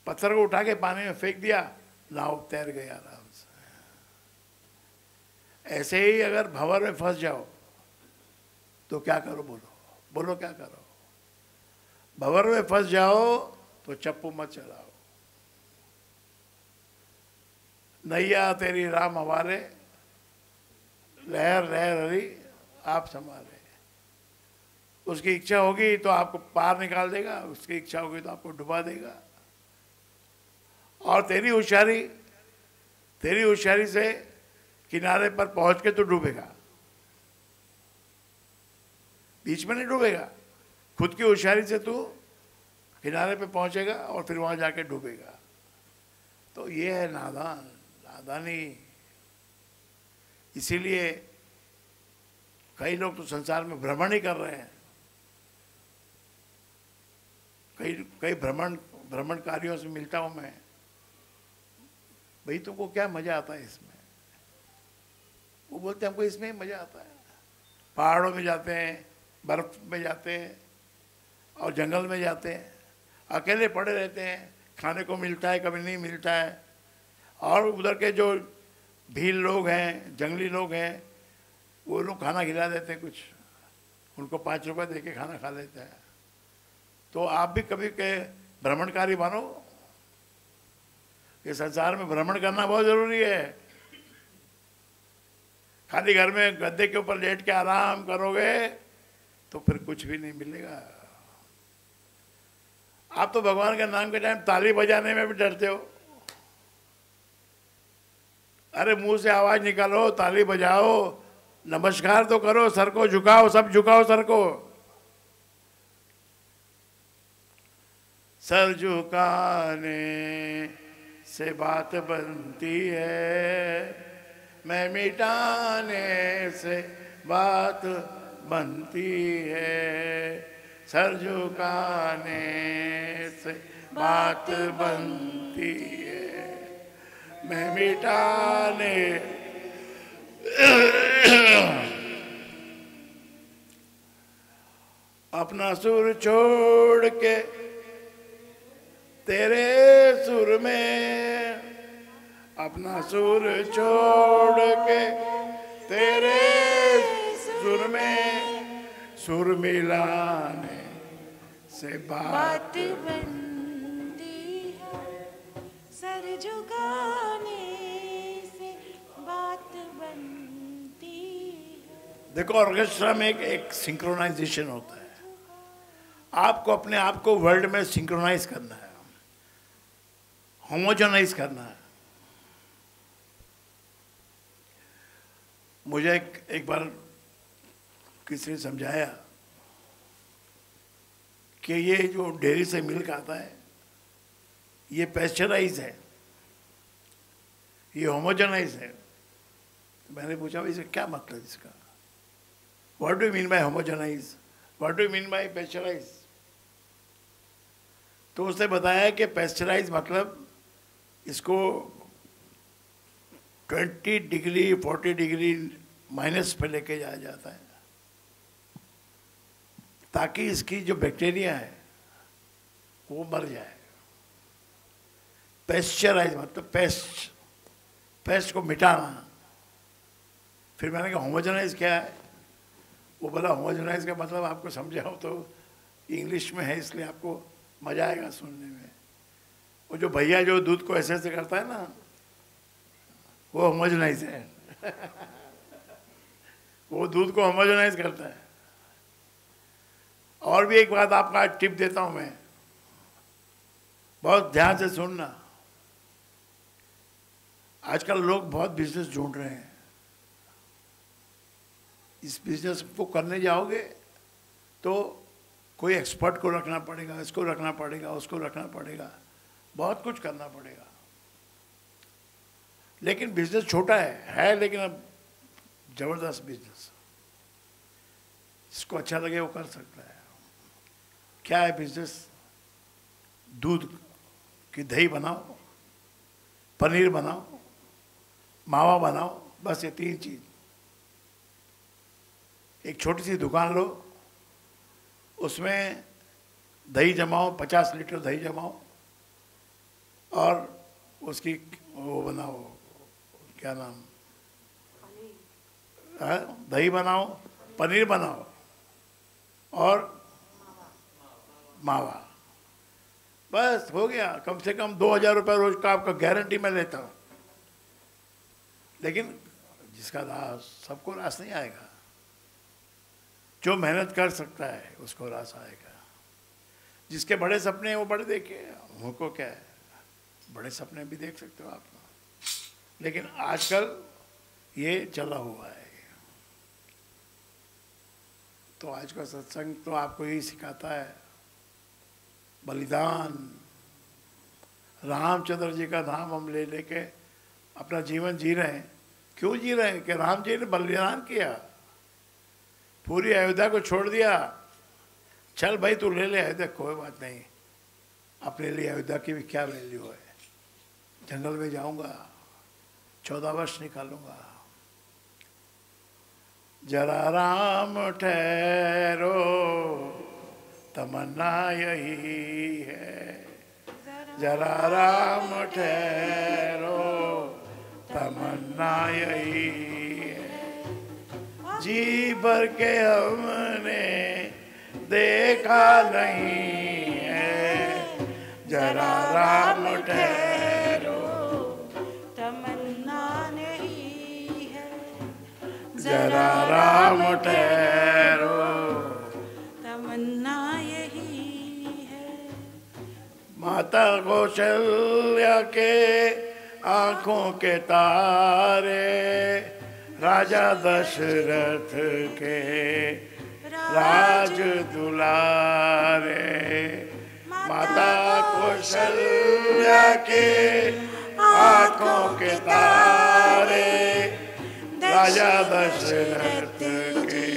पत्थर को उठा के पानी में फेंक दिया, नाव तैर गई आराम से। ऐसे ही अगर भंवर में फंस जाओ तो क्या करो? बोलो क्या करो? भंवर में फंस जाओ तो चप्पू मत चलाओ। नैया तेरी राम हमारे, लहर लहर हरी आप संभाले। उसकी इच्छा होगी तो आपको पार निकाल देगा, उसकी इच्छा होगी तो आपको डुबा देगा। और तेरी होशियारी से किनारे पर पहुंच के तो डूबेगा, बीच में नहीं डूबेगा। खुद की होशियारी से तू किनारे पे पहुंचेगा और फिर वहां जाके डूबेगा। तो ये है नादानी। इसीलिए कई लोग तो संसार में भ्रमण ही कर रहे हैं। कई भ्रमणकारियों से मिलता हूं मैं, भाई तुमको क्या मजा आता है इसमें? वो बोलते हैं हमको इसमें ही मजा आता है। पहाड़ों में जाते हैं, बर्फ में जाते हैं और जंगल में जाते हैं, अकेले पड़े रहते हैं, खाने को मिलता है कभी नहीं मिलता है। और उधर के जो भील लोग हैं, जंगली लोग हैं, वो लोग खाना खिला देते हैं, कुछ उनको 5 रुपए दे के खाना खा लेते हैं। तो आप भी कभी के भ्रमणकारी बनो। ये संसार में भ्रमण करना बहुत जरूरी है। खाली घर में गद्दे के ऊपर लेट के आराम करोगे तो फिर कुछ भी नहीं मिलेगा। आप तो भगवान के नाम के टाइम ताली बजाने में भी डरते हो। अरे मुंह से आवाज निकालो, ताली बजाओ, नमस्कार तो करो, सर को झुकाओ, सब झुकाओ सर को। सर झुकाने से बात बनती है, मैं मिटाने से बात बनती है। सर झुकाने से बात बनती है, मैं मिटाने। अपना सुर छोड़ के तेरे सुर में, अपना सुर छोड़ के तेरे सुर में, सुर मिलाने से बात बनती है, सर झुकाने से बात बनती है। देखो ऑर्केस्ट्रा में एक सिंक्रोनाइजेशन होता है। आपको अपने आप को वर्ल्ड में सिंक्रोनाइज करना है, होमोजेनाइज करना है। मुझे एक बार किसी ने समझाया कि ये जो डेयरी से मिल्क आता है ये पेस्चराइज है, ये होमोजेनाइज है। तो मैंने पूछा इसका क्या मतलब, इसका what do you mean by homogenise, what do you mean by pasteurise? तो उसने बताया कि पेस्चराइज मतलब इसको 20 डिग्री 40 डिग्री माइनस पे लेके जाया जाता है ताकि इसकी जो बैक्टीरिया है वो मर जाए। पेस्चराइज मतलब पेस्ट को मिटाना। फिर मैंने कहा होमोजेनाइज क्या है? वो बोला होमोजेनाइज का मतलब आपको समझाओ तो इंग्लिश में है, इसलिए आपको मजा आएगा सुनने में। वो जो भैया जो दूध को ऐसे ऐसे करता है ना, वो होमोजेनाइज है। वो दूध को होमोजेनाइज करता है। और भी एक बात आपका टिप देता हूं मैं, बहुत ध्यान से सुनना। आजकल लोग बहुत बिजनेस ढूंढ रहे हैं। इस बिजनेस को करने जाओगे तो कोई एक्सपर्ट को रखना पड़ेगा, इसको रखना पड़ेगा, उसको रखना पड़ेगा, बहुत कुछ करना पड़ेगा। लेकिन बिजनेस छोटा है लेकिन अब जबरदस्त बिजनेस, जिसको अच्छा लगे वो कर सकता है। क्या है बिजनेस? दूध की दही बनाओ, पनीर बनाओ, मावा बनाओ, बस ये 3 चीज। एक छोटी सी दुकान लो, उसमें दही जमाओ, 50 लीटर दही जमाओ और उसकी वो बनाओ, क्या नाम, दही बनाओ, पनीर बनाओ और मावा, बस हो गया। कम से कम 2000 रुपये रोज का आपका गारंटी मैं लेता हूँ। लेकिन जिसका रास, सबको रास नहीं आएगा। जो मेहनत कर सकता है उसको रास आएगा। जिसके बड़े सपने हैं वो बड़े देखे, हमको क्या है, बड़े सपने भी देख सकते हो आप। लेकिन आजकल ये चला हुआ है। तो आज का सत्संग तो आपको यही सिखाता है, बलिदान। रामचंद्र जी का नाम हम ले लेके अपना जीवन जी रहे हैं। क्यों जी रहे हैं? कि राम जी ने बलिदान किया, पूरी अयोध्या को छोड़ दिया। चल भाई तू ले ले अयोध्या, कोई बात नहीं, अपने लिए अयोध्या की भी क्या वैल्यू है। जंगल में जाऊंगा, 14 वर्ष निकालूंगा। जरा राम ठहरो, तमन्ना यही है। जरा राम ठहरो, तमन्ना यही है। जी भर के हमने देखा नहीं है। जरा राम ठहरो, तमन्ना नहीं है। जरा राम ठहरो, तमन्ना यही है। माता कौशल्या के आंखों के तारे, राजा दशरथ के राज दुलारे। माता कौशल्या के आंखों के तारे, राजा दशरथ के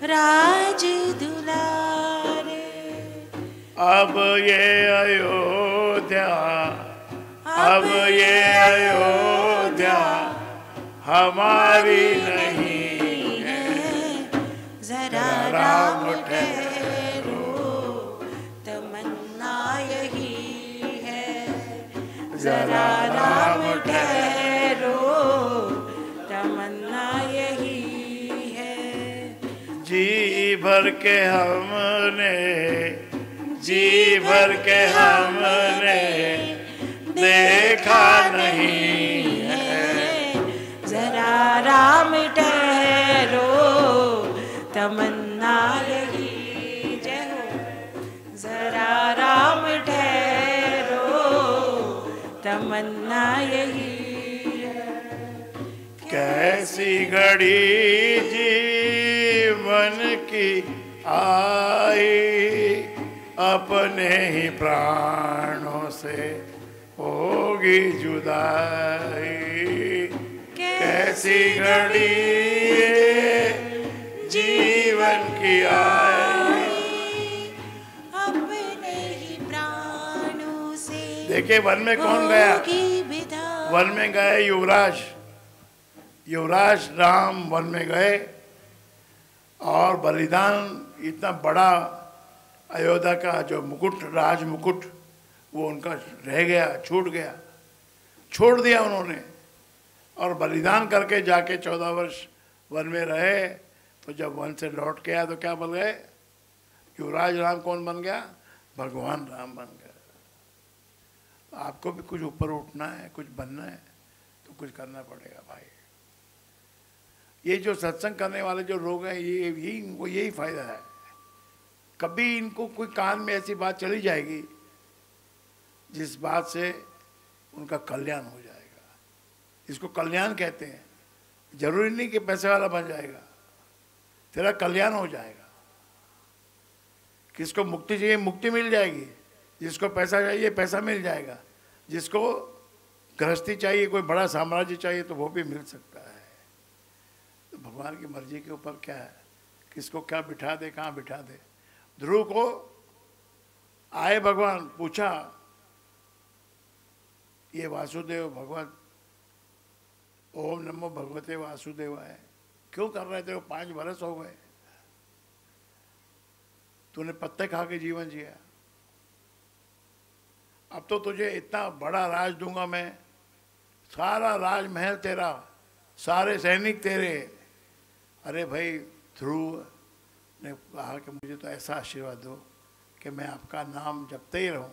राज दुलारे। अब ये अयोध्या, अब ये अयोध्या हमारी नहीं है। जरा जरा राम ठहरो, तमन्ना यही है। जरा राम ठहरो, तमन्ना यही है। जी भर के हमने, जी भर के हमने देखा नहीं है। जरा राम ठहरो, तमन्ना यही। जय हो। जरा राम ठहरो, तमन्ना यही है। कैसी घड़ी जीवन की आई, अपने ही प्राणों से होगी जुदाई। कैसी घड़ी जीवन की आई, अपने ही प्राणों से। देखिए वन में कौन गया? विदा। वन में गए युवराज, युवराज राम वन में गए और बलिदान, इतना बड़ा अयोध्या का जो मुकुट, राज मुकुट, वो उनका रह गया, छूट गया, छोड़ दिया उन्होंने। और बलिदान करके जाके 14 वर्ष वन में रहे। तो जब वन से लौट के आया तो क्या बन गए? युवराज राम कौन बन गया? भगवान राम बन गया। आपको भी कुछ ऊपर उठना है, कुछ बनना है तो कुछ करना पड़ेगा भाई। ये जो सत्संग करने वाले जो लोग हैं, ये इनको यही फायदा है। कभी इनको कोई कान में ऐसी बात चली जाएगी जिस बात से उनका कल्याण हो जाएगा। इसको कल्याण कहते हैं। जरूरी नहीं कि पैसे वाला बन जाएगा, तेरा कल्याण हो जाएगा। किसको मुक्ति चाहिए, मुक्ति मिल जाएगी। जिसको पैसा चाहिए, पैसा मिल जाएगा। जिसको गृहस्थी चाहिए, कोई बड़ा साम्राज्य चाहिए, तो वो भी मिल सकता है। तो भगवान की मर्जी के ऊपर क्या है, किसको क्या बिठा दे, कहाँ बिठा दे। ध्रुव को आए भगवान, पूछा ये वासुदेव भगवान, ओम नमो भगवते वासुदेवाय क्यों कर रहे थे? वो 5 बरस हो गए, तूने पत्ते खा के जीवन जिया। अब तो तुझे इतना बड़ा राज दूंगा मैं, सारा राजमहल तेरा, सारे सैनिक तेरे। अरे भाई, ध्रुव ने कहा कि मुझे तो ऐसा आशीर्वाद दो कि मैं आपका नाम जपते ही रहूं।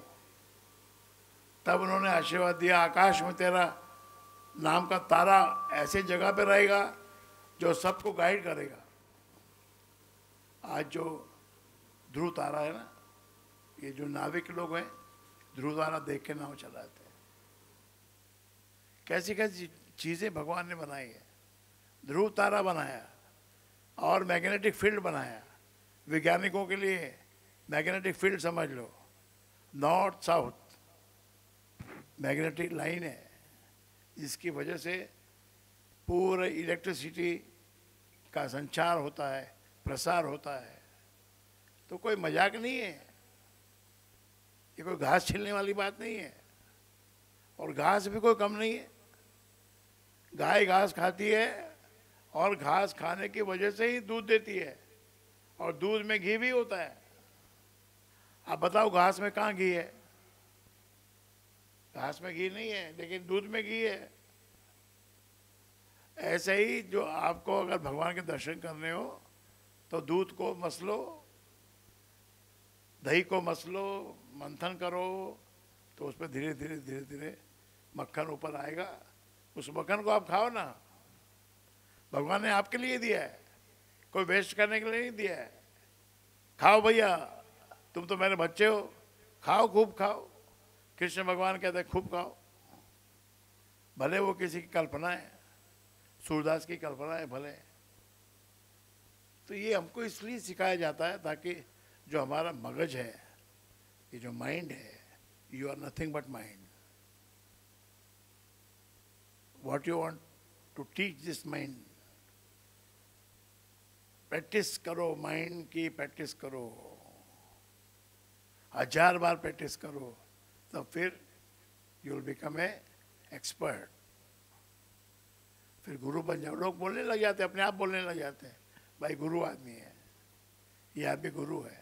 तब उन्होंने आशीर्वाद दिया, आकाश में तेरा नाम का तारा ऐसे जगह पे रहेगा जो सबको गाइड करेगा। आज जो ध्रुव तारा है ना, ये जो नाविक लोग हैं, ध्रुव तारा देख के नाव चलाते हैं। कैसी कैसी चीज़ें भगवान ने बनाई है। ध्रुव तारा बनाया और मैग्नेटिक फील्ड बनाया। वैज्ञानिकों के लिए मैग्नेटिक फील्ड समझ लो, नॉर्थ साउथ मैग्नेटिक लाइन है, जिसकी वजह से पूरे इलेक्ट्रिसिटी का संचार होता है, प्रसार होता है। तो कोई मजाक नहीं है, ये कोई घास छीलने वाली बात नहीं है। और घास भी कोई कम नहीं है। गाय घास खाती है और घास खाने की वजह से ही दूध देती है, और दूध में घी भी होता है। आप बताओ घास में कहाँ घी है? घास में घी नहीं है, लेकिन दूध में घी है। ऐसे ही जो आपको अगर भगवान के दर्शन करने हो तो दूध को मसलो, दही को मसलो, मंथन करो, तो उस पर धीरे धीरे धीरे धीरे मक्खन ऊपर आएगा। उस मक्खन को आप खाओ ना। भगवान ने आपके लिए दिया है, कोई वेस्ट करने के लिए नहीं दिया है। खाओ भैया, तुम तो मेरे बच्चे हो, खाओ, खूब खाओ। कृष्ण भगवान कहते हैं खूब खाओ। भले वो किसी की कल्पना है, सूरदास की कल्पना है भले। तो ये हमको इसलिए सिखाया जाता है ताकि जो हमारा मगज है, ये जो माइंड है, you are nothing but mind. What you want to teach this mind, practice करो, माइंड की प्रैक्टिस करो, 1000 बार प्रैक्टिस करो, तब फिर you will become a expert. फिर गुरु बन जाओ। लोग बोलने लग जाते हैं, अपने आप बोलने लग जाते हैं, भाई गुरु आदमी है। ये आदमी गुरु है।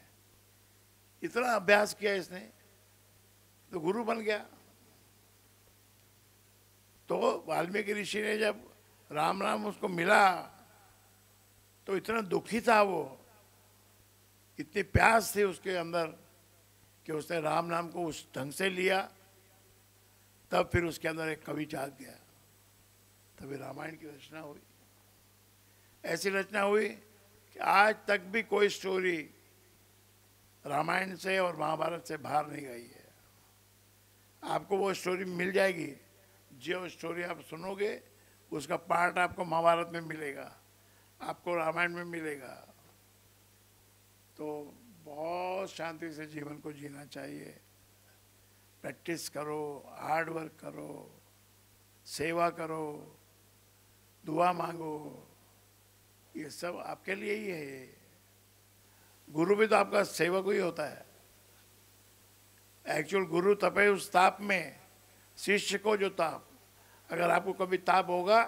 इतना अभ्यास किया इसने तो गुरु बन गया। तो वाल्मीकि ऋषि ने जब राम नाम उसको मिला तो इतना दुखी था वो, इतनी प्यास थी उसके अंदर कि उसने राम नाम को उस ढंग से लिया। तब फिर उसके अंदर एक कवि जाग गया, तभी रामायण की रचना हुई। ऐसी रचना हुई कि आज तक भी कोई स्टोरी रामायण से और महाभारत से बाहर नहीं गई है। आपको वो स्टोरी मिल जाएगी, जो स्टोरी आप सुनोगे उसका पार्ट आपको महाभारत में मिलेगा, आपको रामायण में मिलेगा। तो बहुत शांति से जीवन को जीना चाहिए। प्रैक्टिस करो, हार्ड वर्क करो, सेवा करो, दुआ मांगो, ये सब आपके लिए ही है। गुरु भी तो आपका सेवक ही होता है। एक्चुअल गुरु तपे उस ताप में, शिष्य को जो ताप, अगर आपको कभी ताप होगा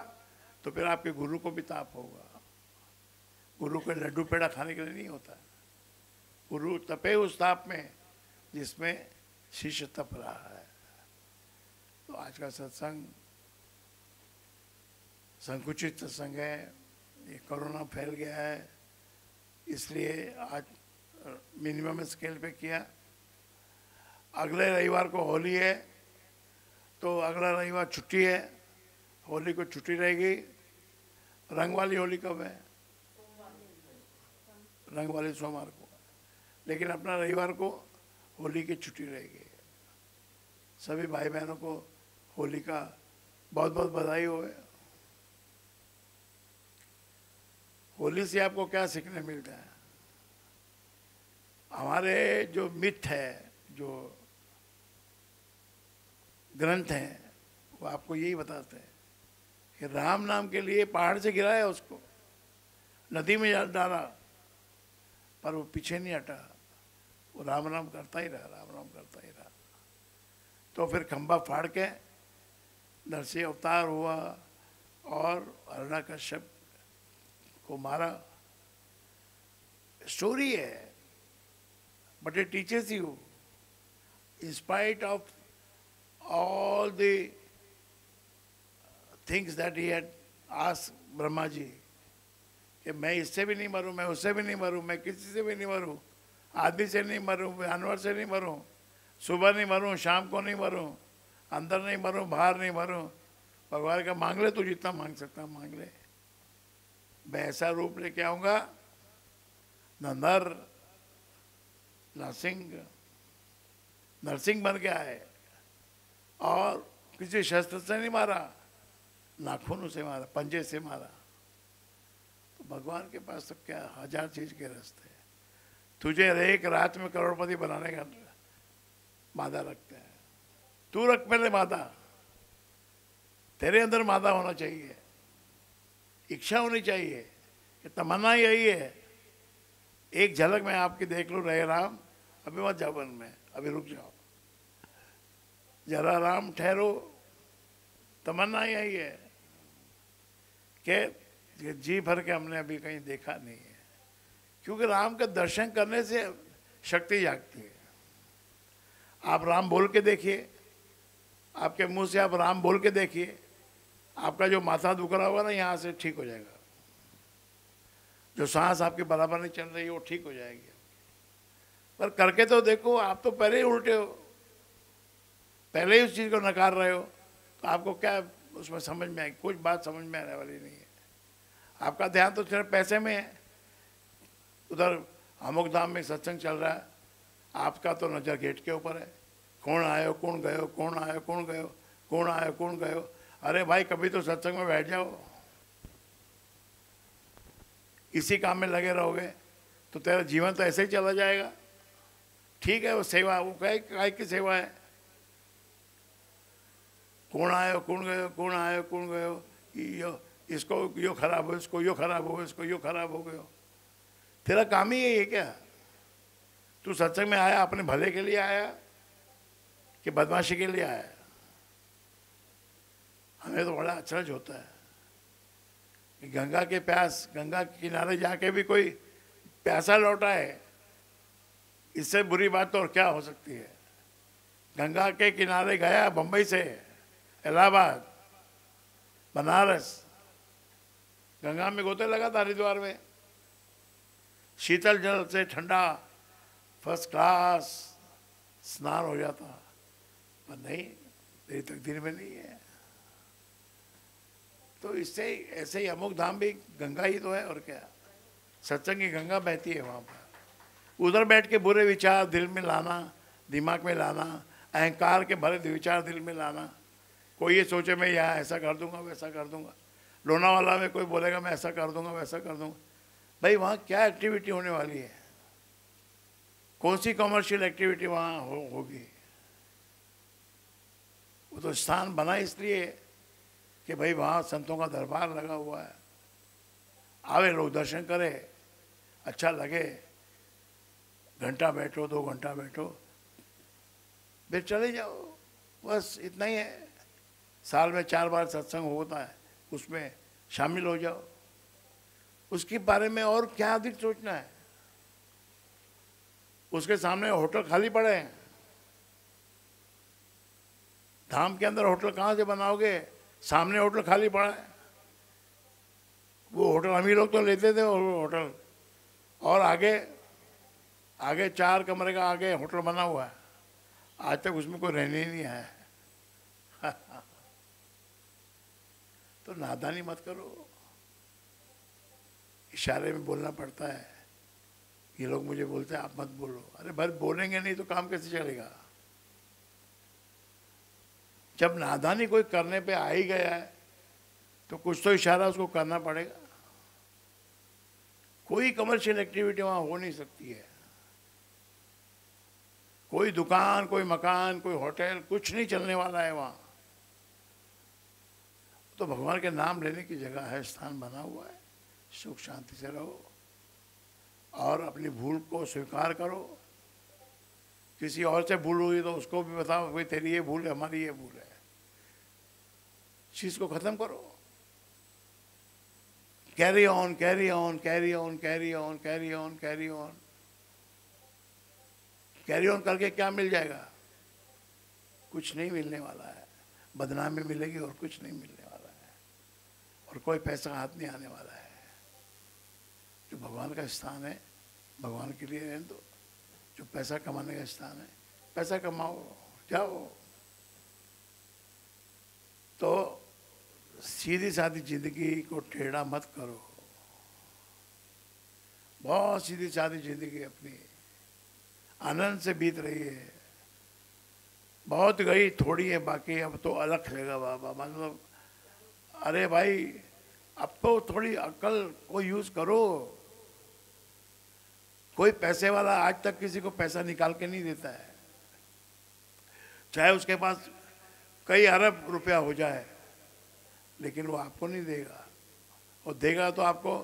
तो फिर आपके गुरु को भी ताप होगा। गुरु को लड्डू पेड़ा खाने के लिए नहीं होता, गुरु तपे उस ताप में जिसमें शिष्य तप रहा है। तो आज का सत्संग संकुचित सत्संग है, ये कोरोना फैल गया है इसलिए आज मिनिमम स्केल पे किया। अगले रविवार को होली है तो अगला रविवार छुट्टी है, होली को छुट्टी रहेगी। रंग वाली होली कब है? रंग वाली सोमवार को, लेकिन अपना रविवार को होली की छुट्टी रहेगी। सभी भाई बहनों को होली का बहुत बहुत बधाई हो। होली से आपको क्या सीखने मिलता है? हमारे जो मिथ है, जो ग्रंथ हैं, वो आपको यही बताते हैं कि राम नाम के लिए पहाड़ से गिराया उसको, नदी में डाला, पर वो पीछे नहीं हटा, वो राम नाम करता ही रहा, राम नाम करता ही रहा। तो फिर खंभा फाड़ के नरसिंह अवतार हुआ और हिरण्यकश्यप को मारा। स्टोरी है, but it teaches you in spite of all the things that he had asked Brahma ji कि मैं इससे भी नहीं मरूं, मैं उससे भी नहीं मरूं, मैं किसी से भी नहीं मरूं, आदमी से नहीं मरूं, जानवर से नहीं मरूं, सुबह नहीं मरूं, शाम को नहीं मरूं, अंदर नहीं मरूं, बाहर नहीं मरूं। भगवान का मांग ले, तू जितना मांग सकता मांग ले, मैं ऐसा रूप लेके आऊँगा न नर नरसिंह, नरसिंह बन के आए और किसी शस्त्र से नहीं मारा, नाखूनों से मारा, पंजे से मारा। तो भगवान के पास तो क्या हजार चीज के रास्ते हैं। तुझे एक रात में करोड़पति बनाने का मादा रखते हैं, तू रख पहले मादा, तेरे अंदर मादा होना चाहिए, इच्छा होनी चाहिए, कि तमन्ना यही है। एक झलक में आपकी देख लो रहे राम, अभी मत जाओ वन में, अभी रुक जाओ जरा राम, ठहरो। तमन्ना यही है कि जी भर के हमने अभी कहीं देखा नहीं है, क्योंकि राम का दर्शन करने से शक्ति जागती है। आप राम बोल के देखिए, आपके मुंह से आप राम बोल के देखिए, आपका जो माथा दुख रहा होगा ना, यहाँ से ठीक हो जाएगा। जो सांस आपकी बराबर नहीं चल रही है वो ठीक हो जाएगी। पर करके तो देखो, आप तो पहले ही उल्टे हो, पहले ही उस चीज़ को नकार रहे हो, तो आपको क्या उसमें समझ में आएगी? कुछ बात समझ में आने वाली नहीं है। आपका ध्यान तो सिर्फ पैसे में है, उधर अमुक धाम में सत्संग चल रहा है, आपका तो नज़र गेट के ऊपर है, कौन आयो कौन गयो, कौन आयो कौन गयो, कौन आयो कौन गयो। अरे भाई, कभी तो सत्संग में बैठ जाओ। इसी काम में लगे रहोगे तो तेरा जीवन तो ऐसे ही चला जाएगा। ठीक है, वो सेवा, वो काय की सेवा है? कौन आयो कौन गयो, कौन आयो कौन गयो, यो इसको यो खराब हो, इसको यो खराब हो, इसको यो खराब हो गयो। तेरा काम ही यही है क्या? तू सत्संग में आया अपने भले के लिए आया कि बदमाशी के लिए आया? हमें तो बड़ा अचरज होता है कि गंगा के प्यास, गंगा के किनारे जाके भी कोई प्यासा लौटा है, इससे बुरी बात तो और क्या हो सकती है। गंगा के किनारे गया बंबई से इलाहाबाद बनारस, गंगा में गोते लगा था हरिद्वार में, शीतल जल से ठंडा फर्स्ट क्लास स्नान हो जाता, पर नहीं, तेरी तकदीर में नहीं है। तो इससे ऐसे ही अमुक धाम भी गंगा ही तो है, और क्या। सत्संग की गंगा बहती है वहाँ पर। उधर बैठ के बुरे विचार दिल में लाना, दिमाग में लाना, अहंकार के भरे विचार दिल में लाना। कोई ये सोचे मैं यहाँ ऐसा कर दूंगा, वैसा कर दूंगा। लोनावाला में कोई बोलेगा मैं ऐसा कर दूंगा, वैसा कर दूंगा। भाई वहाँ क्या एक्टिविटी होने वाली है? कौन सी कमर्शियल एक्टिविटी वहाँ होगी? वो तो स्थान बना इसलिए कि भाई वहाँ संतों का दरबार लगा हुआ है, आवे लोग दर्शन करें, अच्छा लगे, घंटा बैठो, 2 घंटा बैठो, फिर चले जाओ, बस इतना ही है। साल में 4 बार सत्संग होता है, उसमें शामिल हो जाओ। उसके बारे में और क्या अधिक सोचना है? उसके सामने होटल खाली पड़े हैं। धाम के अंदर होटल कहाँ से बनाओगे? सामने होटल खाली पड़ा है। वो होटल अमीर लोग तो लेते थे, होटल, और आगे 4 कमरे का आगे होटल बना हुआ है, आज तक उसमें कोई रहने ही नहीं आया। तो नादानी मत करो, इशारे में बोलना पड़ता है। ये लोग मुझे बोलते हैं आप मत बोलो। अरे भाई बोलेंगे नहीं तो काम कैसे चलेगा? जब नादानी कोई करने पे आ ही गया है तो कुछ तो इशारा उसको करना पड़ेगा। कोई कमर्शियल एक्टिविटी वहाँ हो नहीं सकती है। कोई दुकान, कोई मकान, कोई होटल, कुछ नहीं चलने वाला है वहाँ। तो भगवान के नाम लेने की जगह है, स्थान बना हुआ है। सुख शांति से रहो और अपनी भूल को स्वीकार करो। किसी और से भूल हुई तो उसको भी बताओ, भाई तेरी ये भूल है, हमारी ये भूल है। चीज को खत्म करो। Carry on, carry on, carry on, carry on, carry on, carry on. Carry on करके क्या मिल जाएगा? कुछ नहीं मिलने वाला है। बदनामी मिलेगी और कुछ नहीं मिलने वाला है, और कोई पैसा हाथ नहीं आने वाला है। जो भगवान का स्थान है, भगवान के लिए रहने दो। जो पैसा कमाने का स्थान है, पैसा कमाओ, जाओ। तो सीधी सादी जिंदगी को टेढ़ा मत करो। बहुत सीधी सादी जिंदगी अपनी आनंद से बीत रही है। बहुत गई, थोड़ी है बाकी, अब तो अलग लेगा बाबा। मतलब अरे भाई अब तो थोड़ी अक्ल को यूज करो। कोई पैसे वाला आज तक किसी को पैसा निकाल के नहीं देता है, चाहे उसके पास कई अरब रुपया हो जाए, लेकिन वो आपको नहीं देगा। और देगा तो आपको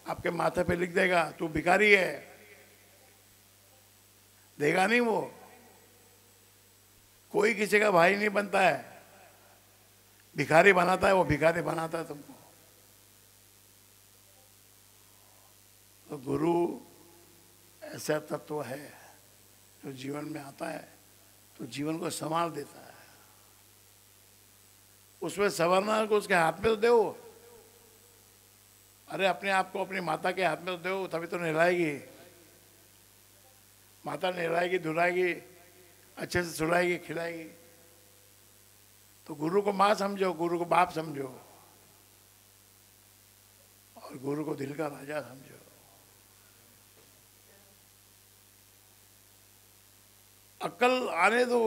आपके माथे पे लिख देगा तू भिखारी है, देगा नहीं वो। कोई किसी का भाई नहीं बनता है, भिखारी बनाता है, वो भिखारी बनाता है तुमको। तो गुरु ऐसा तत्व है जो जीवन में आता है तो जीवन को संभाल देता है। उसमें संवरना को उसके हाथ में तो दो। अरे अपने आप को अपनी माता के हाथ में तो दो, तभी तो नहलाएगी। माता नहलाएगी, धुलाएगी, अच्छे से सुलाएगी, खिलाएगी। तो गुरु को माँ समझो, गुरु को बाप समझो, और गुरु को दिल का राजा समझो। अक्ल आने दो।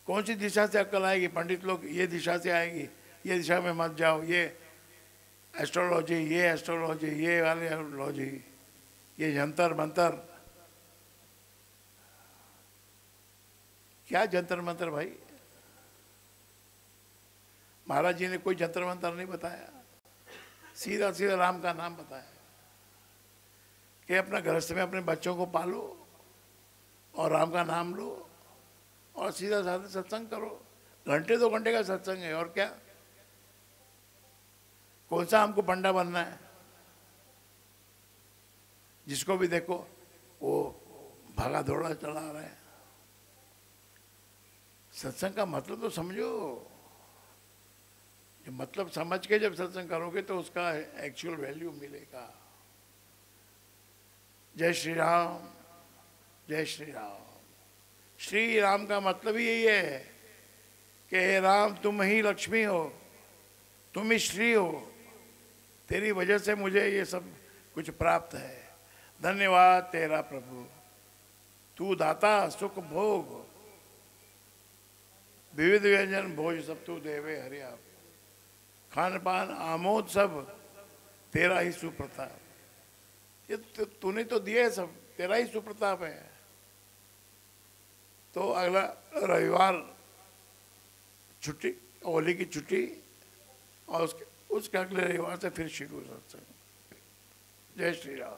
कौन सी दिशा से अक्ल आएगी? पंडित लोग ये दिशा से आएगी, ये दिशा में मत जाओ, ये एस्ट्रोलॉजी, ये एस्ट्रोलॉजी, ये वाली एस्ट्रोलॉजी, ये जंतर मंतर। क्या जंतर मंतर भाई? महाराज जी ने कोई जंतर मंतर नहीं बताया, सीधा सीधा राम का नाम बताया कि अपना गृहस्थ में अपने बच्चों को पालो और राम का नाम लो और सीधा साधा सत्संग करो। घंटे 2 घंटे का सत्संग है, और क्या? कौन सा हमको पंडा बनना है? जिसको भी देखो वो भागा दौड़ा चला आ रहा है। सत्संग का मतलब तो समझो। जो मतलब समझ के जब सत्संग करोगे तो उसका एक्चुअल वैल्यू मिलेगा। जय श्री राम, जय श्री राम। श्री राम का मतलब ही यही है कि हे राम तुम ही लक्ष्मी हो, तुम ही श्री हो, तेरी वजह से मुझे ये सब कुछ प्राप्त है। धन्यवाद तेरा प्रभु, तू दाता सुख भोग, विविध व्यंजन भोज सब तू देवे हरि आप। खान पान आमोद सब तेरा ही सुप्रताप। ये तूने तो दिया है, सब तेरा ही सुप्रताप है। तो अगला रविवार छुट्टी, होली की छुट्टी, और उसके अगले रविवार से फिर शुरू सत्संग। जय श्री राम।